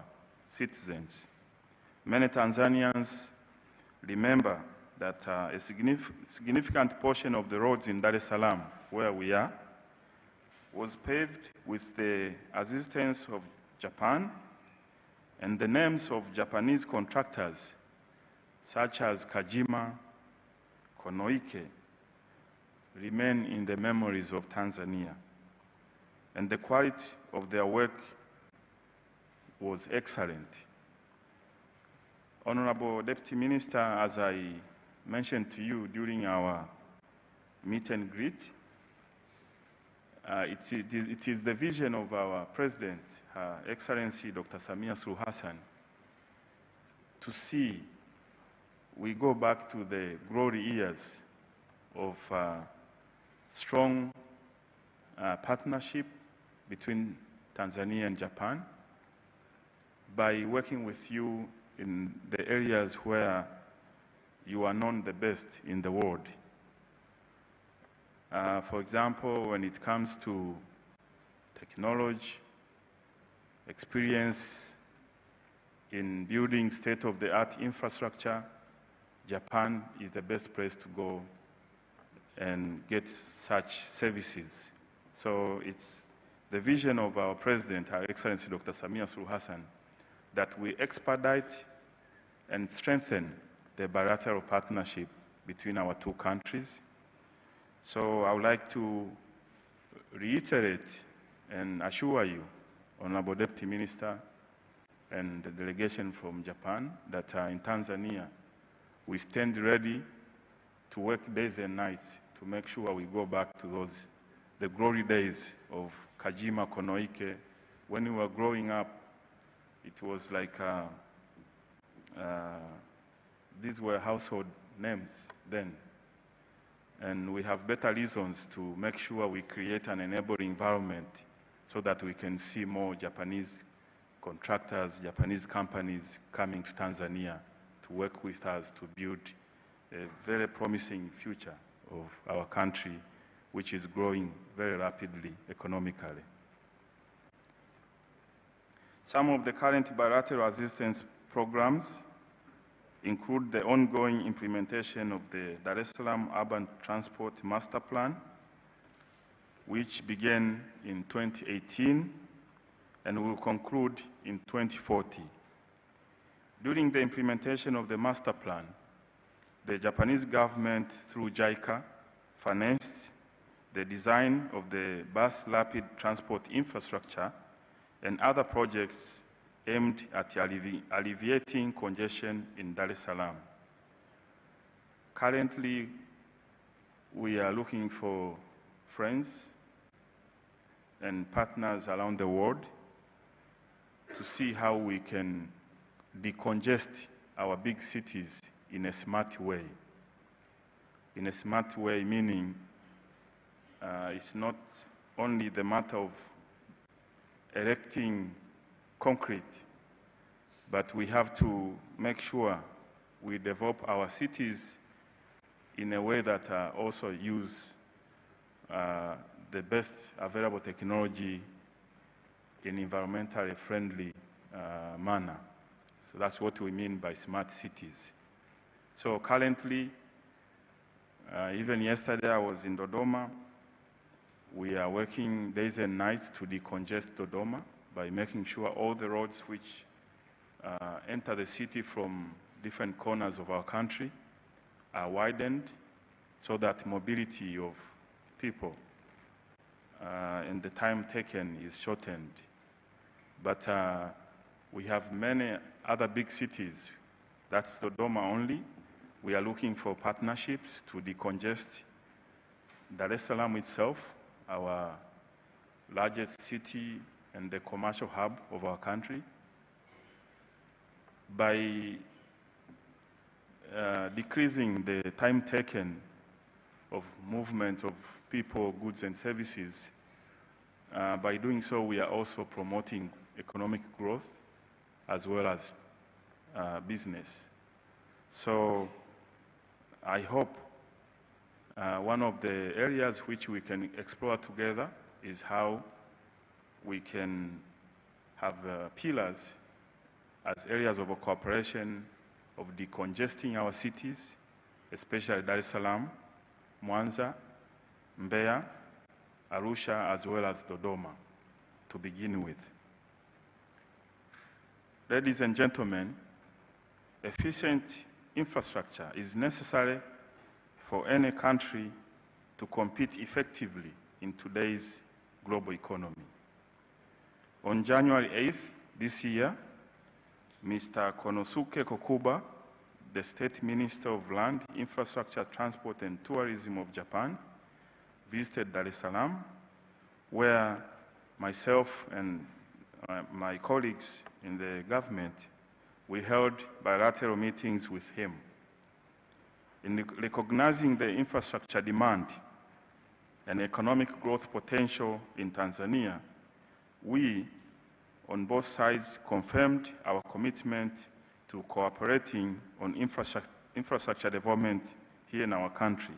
citizens. Many Tanzanians remember that a significant portion of the roads in Dar es Salaam, where we are, was paved with the assistance of Japan, and the names of Japanese contractors such as Kajima, Konoike, remain in the memories of Tanzania. And the quality of their work was excellent. Honorable Deputy Minister, as I mentioned to you during our meet and greet, it is the vision of our President, Her Excellency Dr. Samia Suluhu Hassan, to see we go back to the glory years of strong partnership between Tanzania and Japan by working with you in the areas where you are known the best in the world. For example, when it comes to technology, experience in building state-of-the-art infrastructure, Japan is the best place to go and get such services. So it's the vision of our President, Her Excellency Dr. Samia Suluhu Hassan, that we expedite and strengthen the bilateral partnership between our two countries. So I would like to reiterate and assure you, Honorable Deputy Minister and the delegation from Japan, that in Tanzania, we stand ready to work days and nights to make sure we go back to the glory days of Kajima, Konoike. When we were growing up, it was like these were household names then. And we have better reasons to make sure we create an enabling environment so that we can see more Japanese contractors, Japanese companies coming to Tanzania to work with us to build a very promising future of our country, which is growing very rapidly economically. Some of the current bilateral assistance programs include the ongoing implementation of the Dar es Salaam Urban Transport Master Plan, which began in 2018 and will conclude in 2040. During the implementation of the master plan, the Japanese government, through JICA, financed the design of the bus rapid transport infrastructure and other projects aimed at alleviating congestion in Dar es Salaam. Currently, we are looking for friends and partners around the world to see how we can decongest our big cities in a smart way. In a smart way, meaning it's not only the matter of erecting concrete, but we have to make sure we develop our cities in a way that also use the best available technology in environmentally friendly manner. So that's what we mean by smart cities. So currently, even yesterday I was in Dodoma. We are working days and nights to decongest Dodoma by making sure all the roads which enter the city from different corners of our country are widened so that mobility of people and the time taken is shortened. But we have many other big cities. That's Dodoma only. We are looking for partnerships to decongest Dar es Salaam itself, our largest city and the commercial hub of our country, by decreasing the time taken of movement of people, goods, and services. By doing so, we are also promoting economic growth as well as business. So I hope one of the areas which we can explore together is how we can have pillars as areas of cooperation of decongesting our cities, especially Dar es Salaam, Mwanza, Mbeya, Arusha, as well as Dodoma, to begin with. Ladies and gentlemen, efficient infrastructure is necessary for any country to compete effectively in today's global economy. On January 8th this year, Mr. Konosuke Kokuba, the State Minister of Land, Infrastructure, Transport and Tourism of Japan, visited Dar es Salaam, where myself and my colleagues in the government, we held bilateral meetings with him. In recognizing the infrastructure demand and economic growth potential in Tanzania, we, on both sides, confirmed our commitment to cooperating on infrastructure development here in our country.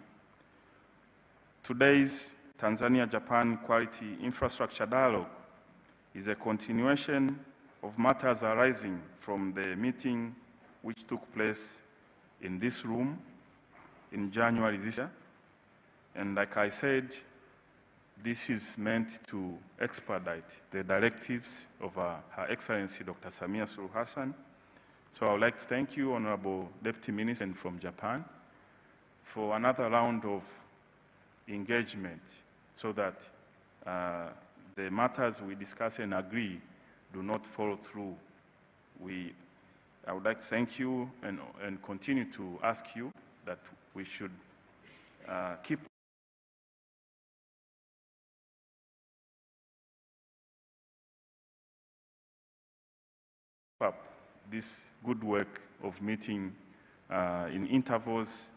Today's Tanzania-Japan Quality Infrastructure Dialogue is a continuation of matters arising from the meeting which took place in this room in January this year. And like I said, this is meant to expedite the directives of Her Excellency Dr. Samia Suluhu Hassan. So I would like to thank you, Honorable Deputy Minister from Japan, for another round of engagement so that the matters we discuss and agree do not follow through. I would like to thank you and continue to ask you that we should keep up this good work of meeting in intervals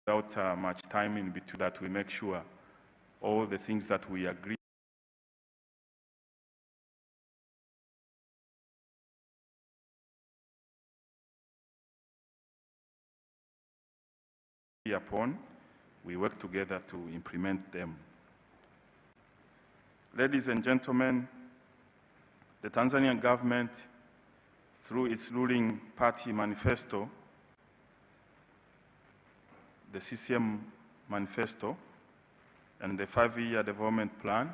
without much time in between, that we make sure all the things that we agree upon, we work together to implement them. Ladies and gentlemen, the Tanzanian government, through its ruling party manifesto, the CCM manifesto, and the 5-year development plan,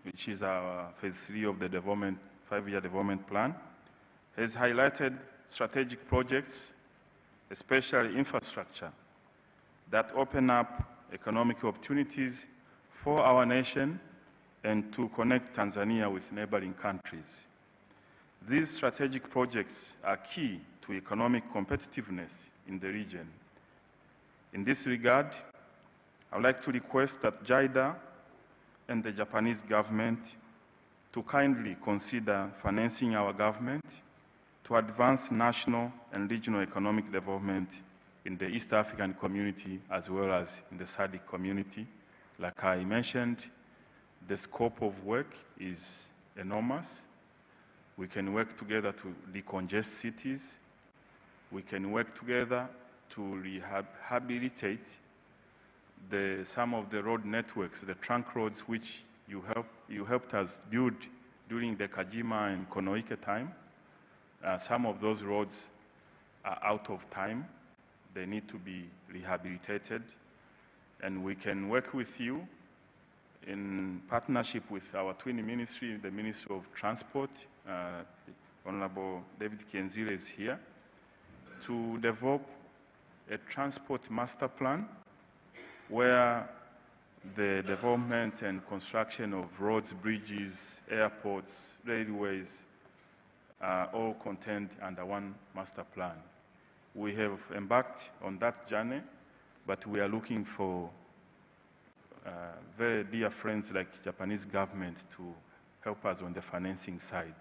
which is our phase 3 of the 5-year development plan, has highlighted strategic projects, especially infrastructure, that open up economic opportunities for our nation and to connect Tanzania with neighboring countries. These strategic projects are key to economic competitiveness in the region. In this regard, I would like to request that JIDA and the Japanese government to kindly consider financing our government to advance national and regional economic development in the East African community as well as in the SADC community. Like I mentioned, the scope of work is enormous. We can work together to decongest cities. We can work together to rehabilitate some of the road networks, the trunk roads which you helped us build during the Kajima and Konoike time. Some of those roads are out of time. They need to be rehabilitated. And we can work with you in partnership with our twin ministry, the Ministry of Transport. Honorable David Kienzile is here, to develop a transport master plan where the development and construction of roads, bridges, airports, railways are all contained under one master plan. We have embarked on that journey, but we are looking for very dear friends like Japanese government to help us on the financing side.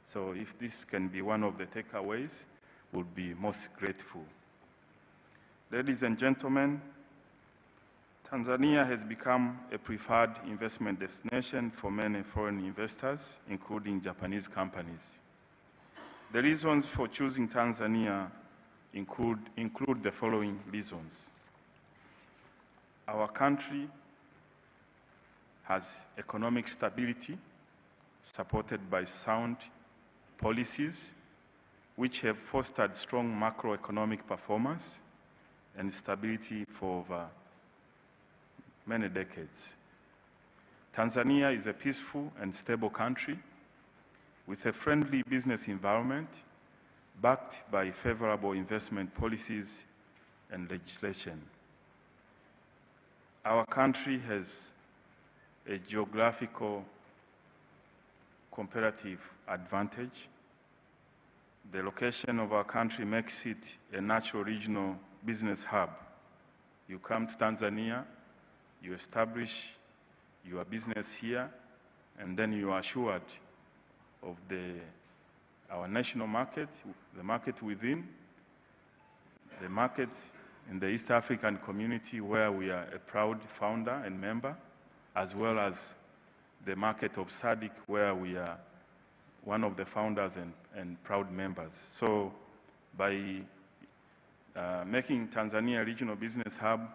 So if this can be one of the takeaways, we'll be most grateful. Ladies and gentlemen, Tanzania has become a preferred investment destination for many foreign investors, including Japanese companies. The reasons for choosing Tanzania include the following reasons. Our country has economic stability supported by sound policies which have fostered strong macroeconomic performance and stability for over many decades. Tanzania is a peaceful and stable country with a friendly business environment backed by favorable investment policies and legislation. Our country has a geographical comparative advantage. The location of our country makes it a natural regional business hub. You come to Tanzania, you establish your business here, and then you are assured of our national market, the market within, the market in the East African community where we are a proud founder and member, as well as the market of SADC where we are one of the founders and proud members. So by making Tanzania a regional business hub,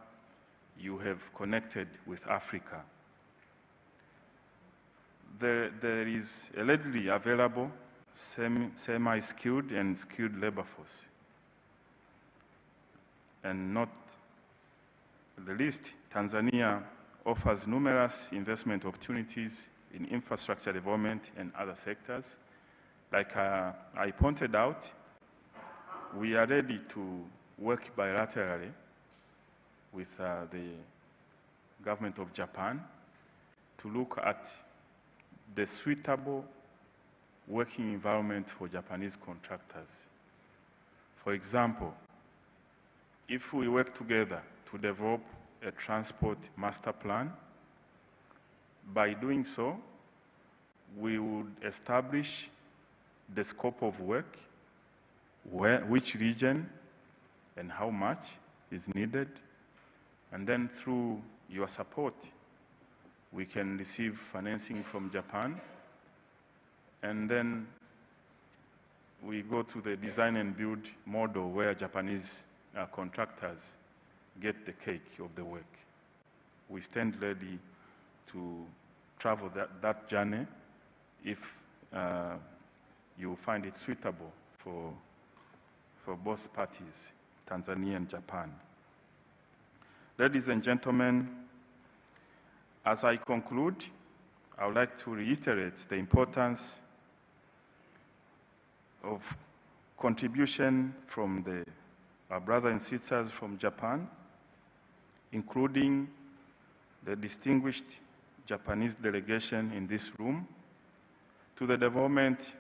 you have connected with Africa. There is a readily available semi-skilled and skilled labor force. And not the least, Tanzania offers numerous investment opportunities in infrastructure development and other sectors. Like I pointed out, we are ready to work bilaterally with the government of Japan to look at the suitable working environment for Japanese contractors. For example, if we work together to develop a transport master plan, by doing so, we would establish the scope of work, which region and how much is needed, and then through your support, we can receive financing from Japan, and then we go to the design and build model where Japanese contractors get the cake of the work. We stand ready to travel that journey if you find it suitable for both parties, Tanzania and Japan. Ladies and gentlemen, as I conclude, I would like to reiterate the importance of contribution from our brothers and sisters from Japan, including the distinguished Japanese delegation in this room, to the development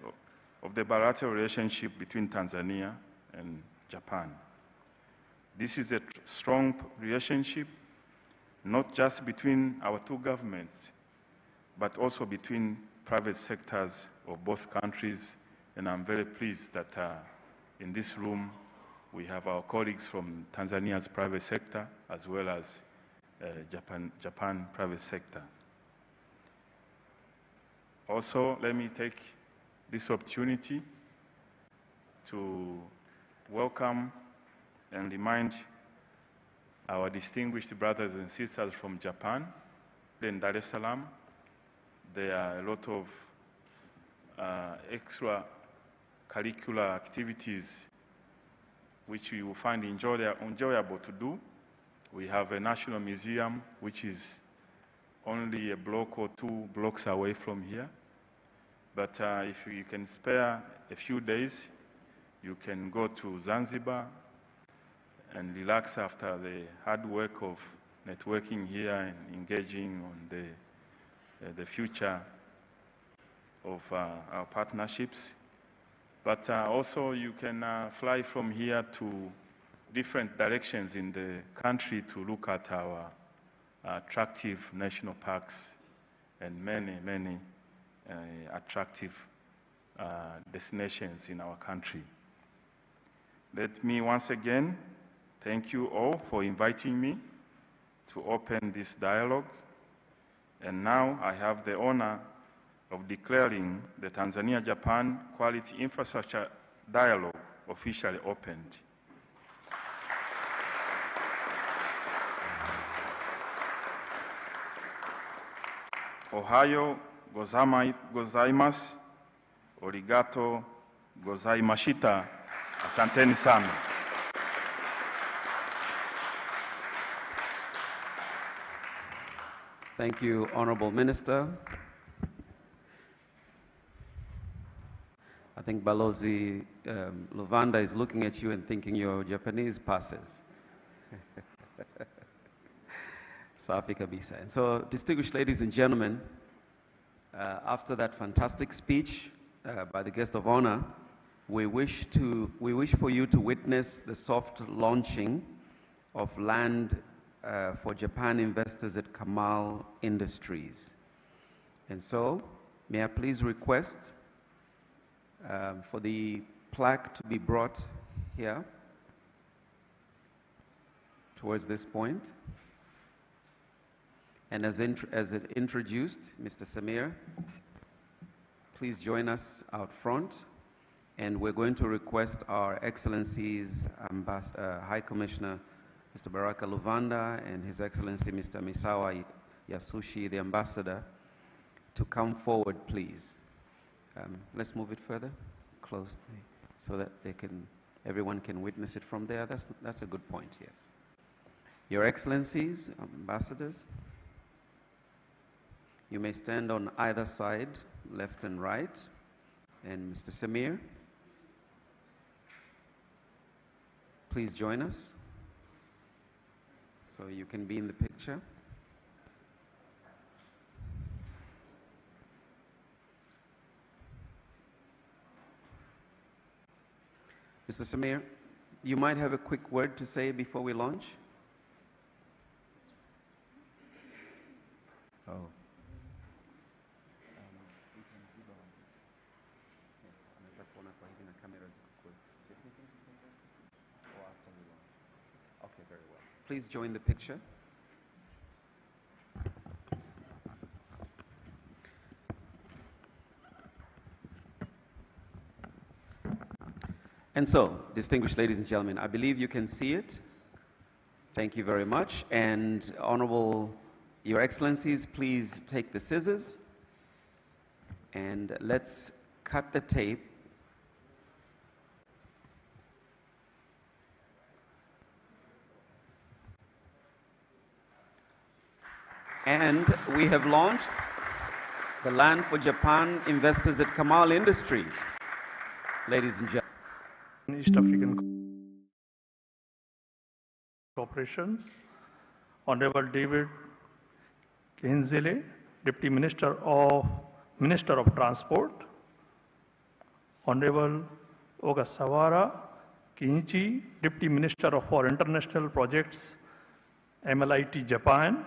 of the bilateral relationship between Tanzania and Japan. This is a strong relationship, not just between our two governments, but also between private sectors of both countries. And I'm very pleased that in this room we have our colleagues from Tanzania's private sector as well as Japan private sector. Also, let me take this opportunity to welcome and remind our distinguished brothers and sisters from Japan in Dar es Salaam. There are a lot of extra-curricular activities which you will find enjoyable to do. We have a national museum which is only a block or 2 blocks away from here. But if you can spare a few days, you can go to Zanzibar and relax after the hard work of networking here and engaging on the future of our partnerships. But also you can fly from here to different directions in the country to look at our attractive national parks and many attractive destinations in our country. Let me once again thank you all for inviting me to open this dialogue. And now I have the honor of declaring the Tanzania-Japan Quality Infrastructure Dialogue officially opened. Ohayo gozaimasu, origato gozaimashita, asanteni sana. Thank you, Honorable Minister. I think Balozi Luvanda is looking at you and thinking your Japanese passes. Safi kabisa. And so, distinguished ladies and gentlemen, after that fantastic speech by the guest of honor, we wish for you to witness the soft launching of land for Japan investors at Kamal Industries. And so, may I please request for the plaque to be brought here towards this point. And as it introduced, Mr. Samir, please join us out front. And we're going to request our Excellencies High Commissioner Mr. Baraka Luvanda and His Excellency Mr. Misawa Yasushi, the Ambassador, to come forward, please. Let's move it further, close, so that everyone can witness it from there. That's a good point, yes. Your Excellencies, Ambassadors, you may stand on either side, left and right. And Mr. Samir, please join us so you can be in the picture. Mr. Samir, you might have a quick word to say before we launch. Oh. Okay, very well. Please join the picture. And so, distinguished ladies and gentlemen, I believe you can see it. Thank you very much. And Honorable Your Excellencies, please take the scissors and let's cut the tape. And we have launched the Land for Japan Investors at Kamal Industries. Ladies and gentlemen. East African Corporations, Honorable David Kenzele, Deputy Minister of Transport, Honorable Ogasawara Kenichi, Deputy Minister for International Projects, MLIT Japan,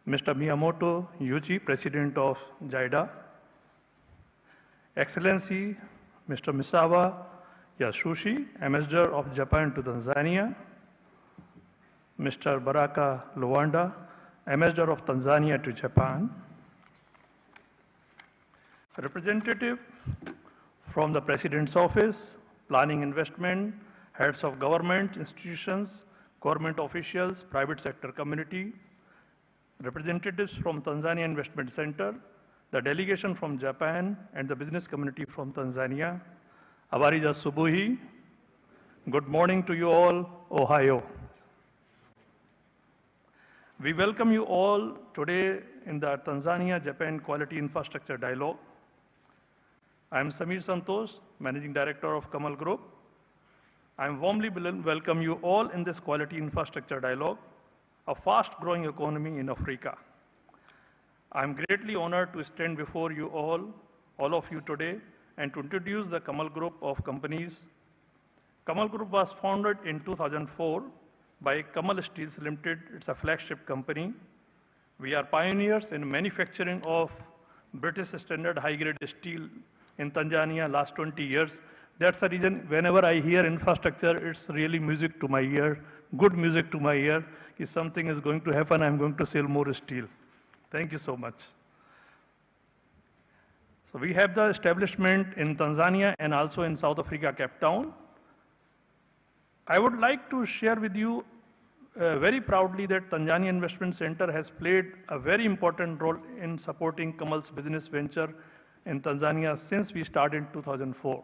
Mr. Miyamoto Yuji, President of JIDA, Excellency Mr. Misawa Yasushi, Ambassador of Japan to Tanzania, Mr. Baraka Luwanda, Ambassador of Tanzania to Japan, representative from the President's Office, Planning Investment, heads of government institutions, government officials, private sector community, representatives from Tanzania Investment Center, the delegation from Japan, and the business community from Tanzania. Habari za subuhi. Good morning to you all. Ohio. We welcome you all today in the Tanzania-Japan Quality Infrastructure Dialogue. I am Samir Santosh, Managing Director of Kamal Group. I warmly welcome you all in this Quality Infrastructure Dialogue, a fast-growing economy in Africa. I am greatly honored to stand before you all of you today, and to introduce the Kamal Group of companies. Kamal Group was founded in 2004 by Kamal Steels Limited. It's a flagship company. We are pioneers in manufacturing of British standard high-grade steel in Tanzania last 20 years. That's the reason whenever I hear infrastructure, it's really music to my ear, good music to my ear. If something is going to happen, I'm going to sell more steel. Thank you so much. So we have the establishment in Tanzania and also in South Africa, Cape Town. I would like to share with you very proudly that Tanzania Investment Center has played a very important role in supporting Kamal's business venture in Tanzania since we started in 2004.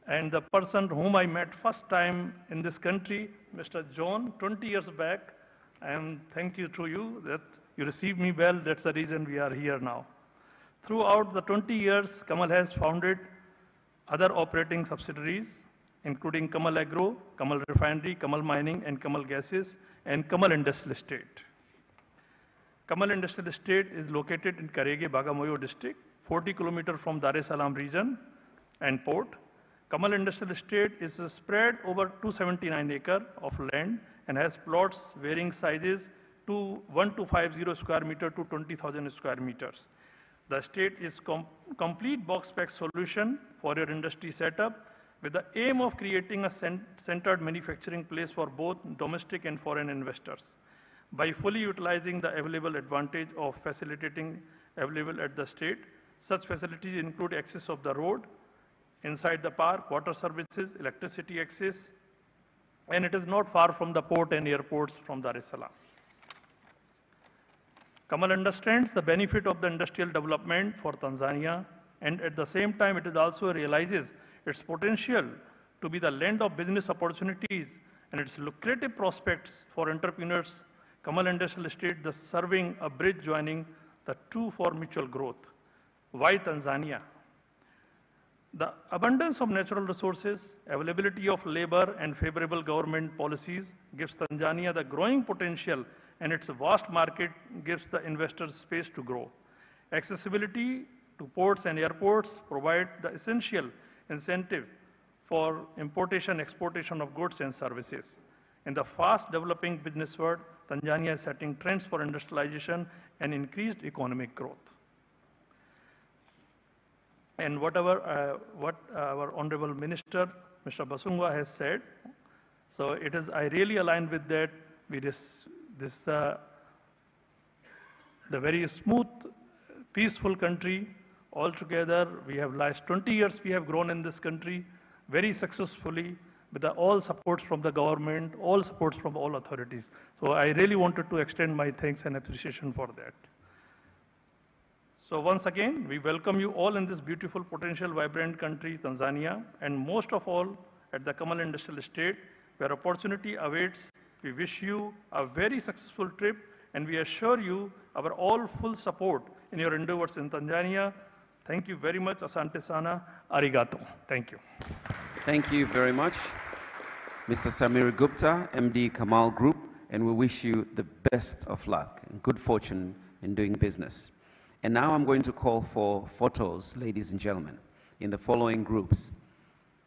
And the person whom I met first time in this country, Mr. John, 20 years back, and thank you to you that you received me well. That's the reason we are here now. Throughout the 20 years, Kamal has founded other operating subsidiaries, including Kamal Agro, Kamal Refinery, Kamal Mining, and Kamal Gases, and Kamal Industrial Estate. Kamal Industrial Estate is located in Karege, Bagamoyo district, 40 kilometers from Dar es Salaam region and port. Kamal Industrial Estate is spread over 279 acres of land and has plots varying sizes to 1250 square meter to 20,000 square meters. The estate is complete box spec solution for your industry setup with the aim of creating a centered manufacturing place for both domestic and foreign investors. By fully utilizing the available advantage of facilitating available at the state, such facilities include access of the road, inside the park, water services, electricity access, and it is not far from the port and airports from Dar es Salaam. Kamal understands the benefit of the industrial development for Tanzania, and at the same time, it also realizes its potential to be the land of business opportunities and its lucrative prospects for entrepreneurs. Kamal Industrial Estate thus serving a bridge joining the two for mutual growth. Why Tanzania? The abundance of natural resources, availability of labor, and favorable government policies gives Tanzania the growing potential, and its vast market gives the investors space to grow. Accessibility to ports and airports provide the essential incentive for importation, exportation of goods and services. In the fast developing business world, Tanzania is setting trends for industrialization and increased economic growth. And what our Honorable Minister, Mr. Basungwa, has said, so it is, I really align with that. The very smooth, peaceful country. Altogether, we have last 20 years, we have grown in this country very successfully with all support from the government, all support from all authorities. So I really wanted to extend my thanks and appreciation for that. So once again, we welcome you all in this beautiful, potential, vibrant country, Tanzania, and most of all at the Kamal Industrial Estate, where opportunity awaits. We wish you a very successful trip, and we assure you our all full support in your endeavors in Tanzania. Thank you very much. Asante sana. Arigato. Thank you. Thank you very much, Mr. Samir Gupta, MD Kamal Group. and we wish you the best of luck and good fortune in doing business. And now I'm going to call for photos, ladies and gentlemen, in the following groups.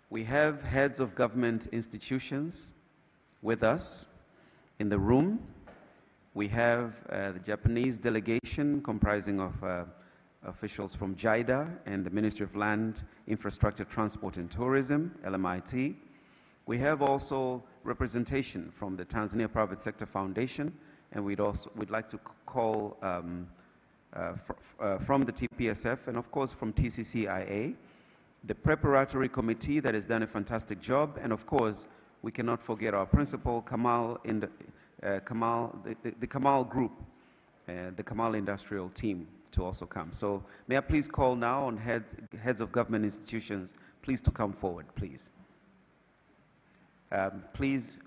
We have heads of government institutions with us in the room. We have the Japanese delegation comprising of officials from JIDA and the Ministry of Land, Infrastructure, Transport and Tourism, LMIT. We have also representation from the Tanzania Private Sector Foundation, and we'd like to call from the TPSF and of course from TCCIA, the preparatory committee that has done a fantastic job, and of course we cannot forget our principal Kamal in the Kamal group, the Kamal industrial team to also come. So may I please call now on heads of government institutions, please to come forward, please. Please.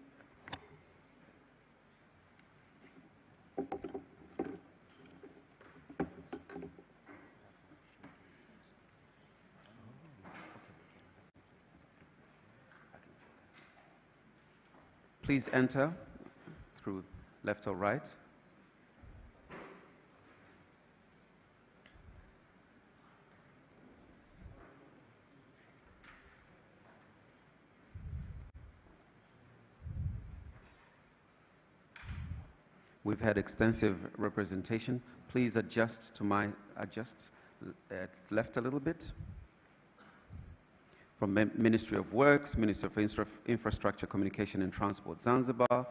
Please enter through left or right. We've had extensive representation. Please adjust left a little bit. From Ministry of Works, Ministry of Infrastructure, Communication and Transport, Zanzibar,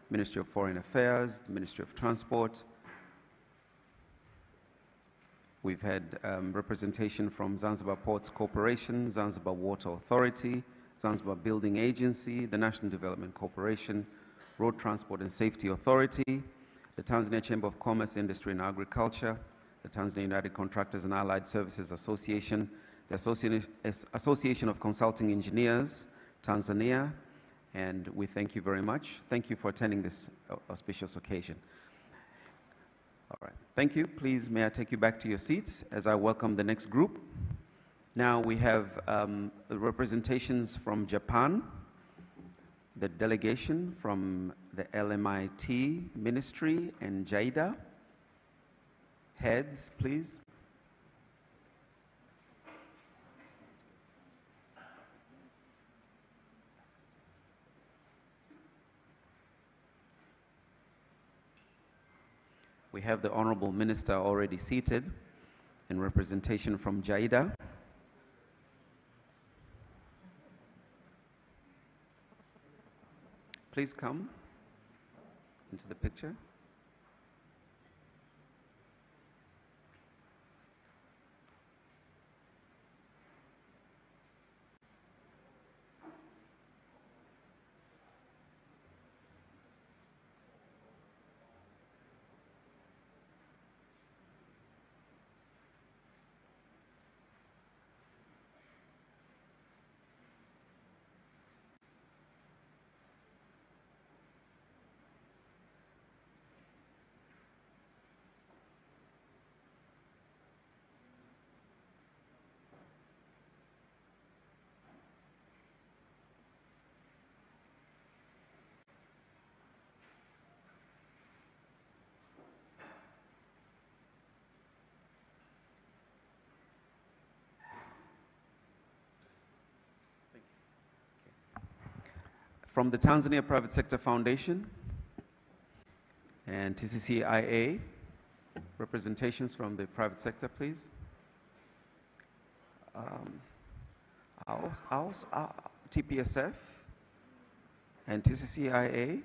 Ministry of Foreign Affairs, Ministry of Transport. We've had representation from Zanzibar Ports Corporation, Zanzibar Water Authority, Zanzibar Building Agency, the National Development Corporation, Road Transport and Safety Authority, the Tanzania Chamber of Commerce, Industry and Agriculture, the Tanzania United Contractors and Allied Services Association, the Association of Consulting Engineers, Tanzania, and we thank you very much. Thank you for attending this auspicious occasion. All right, thank you. Please, may I take you back to your seats as I welcome the next group. Now we have representations from Japan, the delegation from the LMIT Ministry and JIDA. Heads, please. We have the Honorable Minister already seated in representation from JIDA. Please come into the picture. From the Tanzania Private Sector Foundation and TCCIA, representations from the private sector, please. TPSF and TCCIA.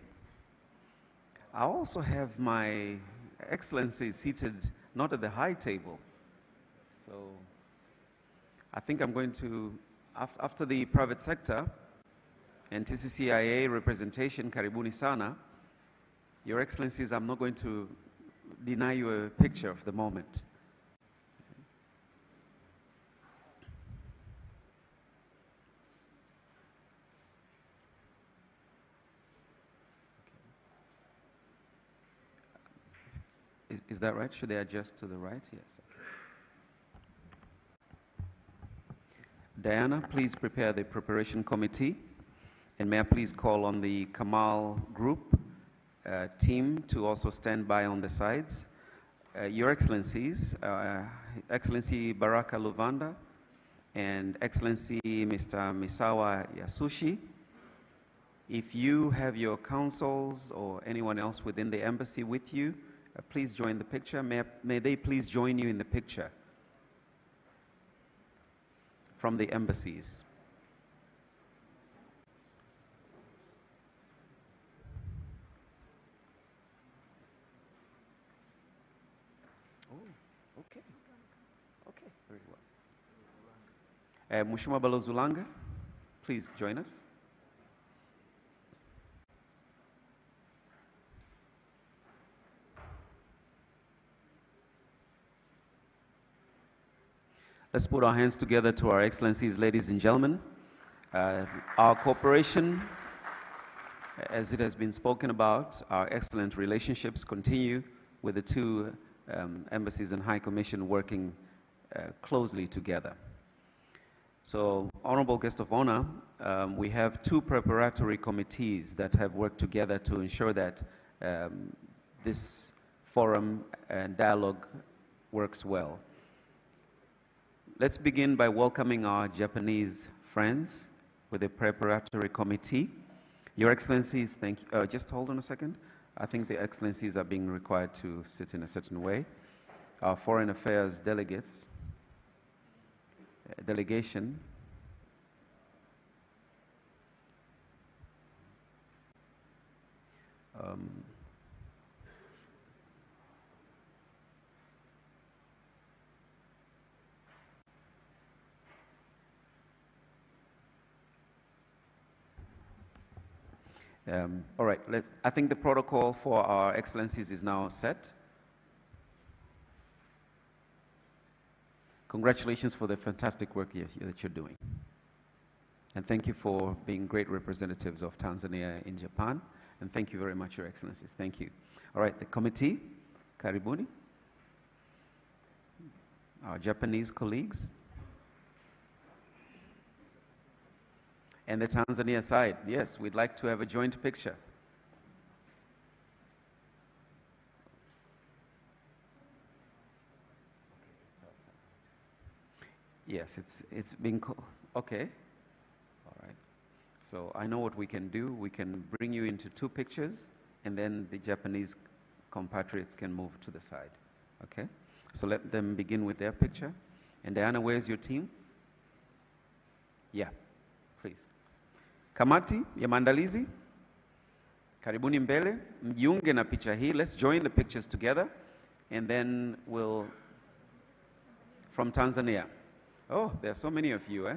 I also have my Excellency seated not at the high table. So I think I'm going to, after the private sector and TCCIA representation, karibuni sana. Your Excellencies, I'm not going to deny you a picture of the moment. Is that right? Should they adjust to the right? Yes. Okay. Diana, please prepare the preparation committee. And may I please call on the Kamal group, team to also stand by on the sides. Your Excellencies, Excellency Baraka Luvanda and Excellency Mr. Misawa Yasushi, if you have your councils or anyone else within the embassy with you, please join the picture. May they please join you in the picture from the embassies. Okay, very well. Mheshimiwa Balozi Ulanga, please join us. Let's put our hands together to our Excellencies, ladies and gentlemen. Our cooperation, as it has been spoken about, our excellent relationships continue with the two embassies and High Commission working closely together. So, Honorable Guest of Honor, we have two preparatory committees that have worked together to ensure that this forum and dialogue works well. Let's begin by welcoming our Japanese friends with the preparatory committee. Your Excellencies, thank you. Just hold on a second. I think the Excellencies are being required to sit in a certain way. Our Foreign Affairs delegates, delegation, all right, I think the protocol for our Excellencies is now set. Congratulations for the fantastic work that you're doing. And thank you for being great representatives of Tanzania in Japan. And thank you very much, Your Excellencies. Thank you. All right, the committee, karibuni. Our Japanese colleagues. And the Tanzania side, yes, we'd like to have a joint picture. Yes, it's been okay. All right. So I know what we can do. We can bring you into two pictures, and then the Japanese compatriots can move to the side. Okay? So let them begin with their picture. And Diana, where's your team? Yeah, please. Kamati ya maandalizi, karibuni mbele, mjiunge na picha hii. Let's join the pictures together, and then we'll, from Tanzania. Oh, there are so many of you, eh?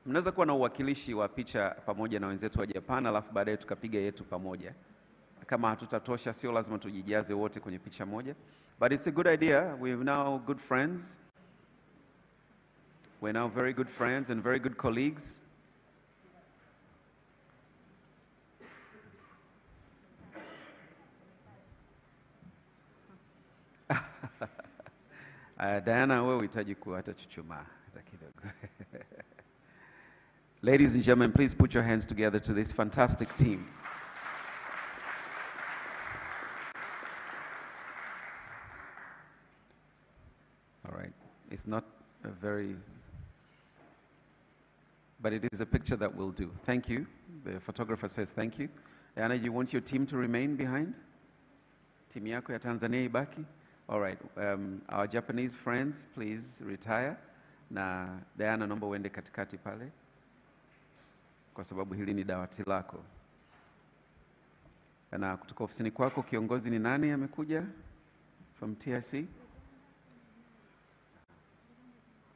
Mnaweza kuwa na uwakilishi wa picha pamoja na wenzetu wa Japan, alafu baadaye tukapiga yetu pamoja. Kama hatutatosha, sio lazima tujijaze wote kwenye picha moja. But it's a good idea. We're now good friends. We're now very good friends and very good colleagues. Diana, wewe uhitaji hata chuchumaa hata kidogo. Ladies and gentlemen, please put your hands together to this fantastic team. All right. It's not a very, but it is a picture that will do. Thank you. The photographer says thank you. Diana, you want your team to remain behind? Timu yako ya Tanzania ibaki? All right. Our Japanese friends, please retire. Na Diana, naomba uende katikati pale, kwa sababu hili ni dawati lako. Na kutoka ofisini kwako, kiongozi ni nani amekuja from TIC?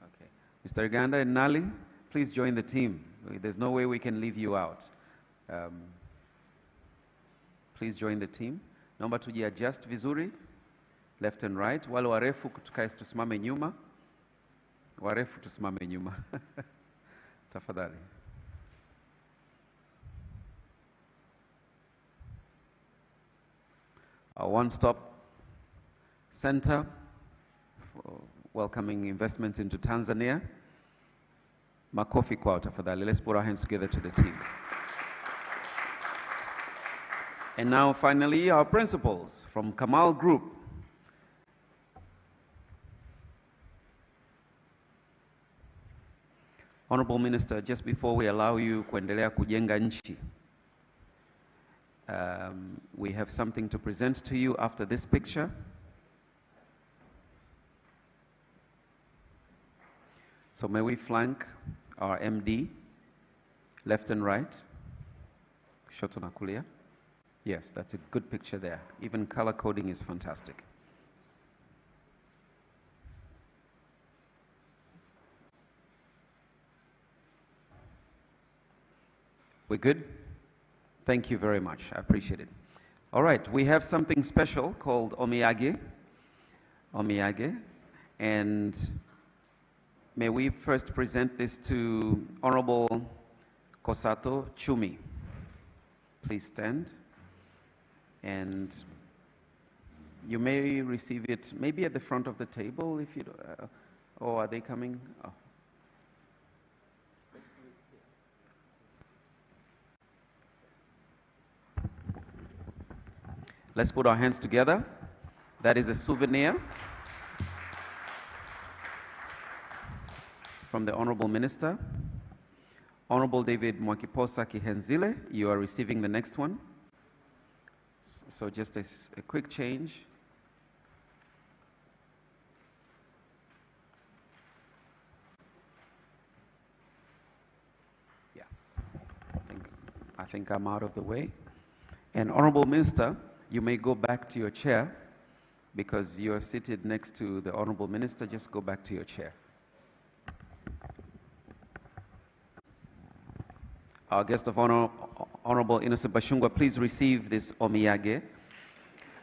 Okay. Mr. Uganda and Nali, please join the team. There's no way we can leave you out. Please join the team. Naomba tujiadjust vizuri, left and right. Wale warefu tukae tusimame nyuma. Warefu tusimame nyuma. Tafadhali. A one-stop center for welcoming investments into Tanzania. Makofi kwao tafadhali. Let's put our hands together to the team. And now finally our principals from Kamal Group. Honorable Minister, just before we allow you kuendelea kujenga nchi, we have something to present to you after this picture. So may we flank our MD, left and right, kushoto na kulia. Yes, that's a good picture there. Even color coding is fantastic. We're good? Thank you very much. I appreciate it. All right, we have something special called omiyage. Omiyage. And may we first present this to Honorable Kosato Chumi. Please stand. And you may receive it maybe at the front of the table if you, or are they coming? Oh. Let's put our hands together. That is a souvenir from the Honorable Minister. Honorable David Mwakiposa Kihenzile, you are receiving the next one. So just a quick change. Yeah, I think I'm out of the way. And Honorable Minister, you may go back to your chair because you are seated next to the Honorable Minister. Just go back to your chair. Our guest of honor, Honorable Innocent Bashungwa, please receive this omiyage,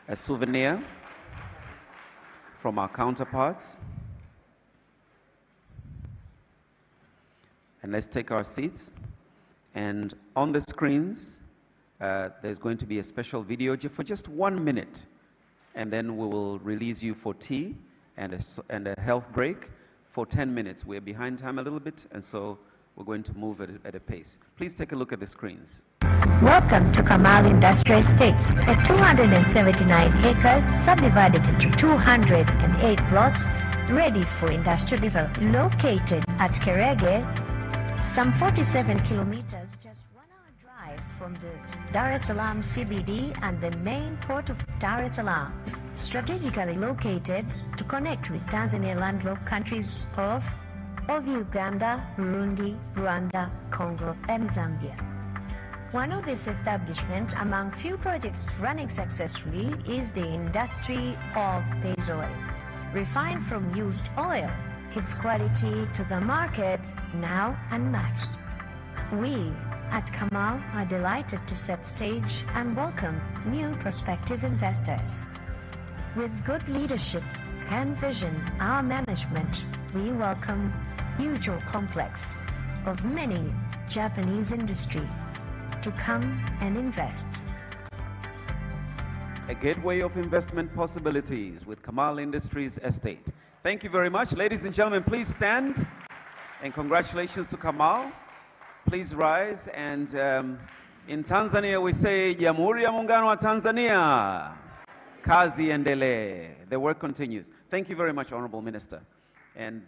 a souvenir from our counterparts. And let's take our seats. And on the screens, there's going to be a special video for just 1 minute, and then we will release you for tea and a health break for 10 minutes. We're behind time a little bit, and so we're going to move at a pace. Please take a look at the screens. Welcome to Kamal Industrial Estates, a 279 acres subdivided into 208 plots ready for industrial development. Located at Kerege, some 47 kilometers, just 1 hour drive from the Dar es Salaam CBD and the main port of Dar es Salaam. Strategically located to connect with Tanzania landlocked countries of Uganda, Burundi, Rwanda, Congo, and Zambia. One of these establishments among few projects running successfully is the industry of base oil. Refined from used oil, its quality to the market now unmatched. We at Kamal are delighted to set stage and welcome new prospective investors. With good leadership and vision, our management, we welcome Mutual Complex of many Japanese industry to come and invest. A gateway of investment possibilities with Kamal Industries Estate. Thank you very much. Ladies and gentlemen, please stand. And congratulations to Kamal. Please rise. And in Tanzania, we say, Jamhuri ya Muungano wa Tanzania. Kazi endelee. The work continues. Thank you very much, Honorable Minister. And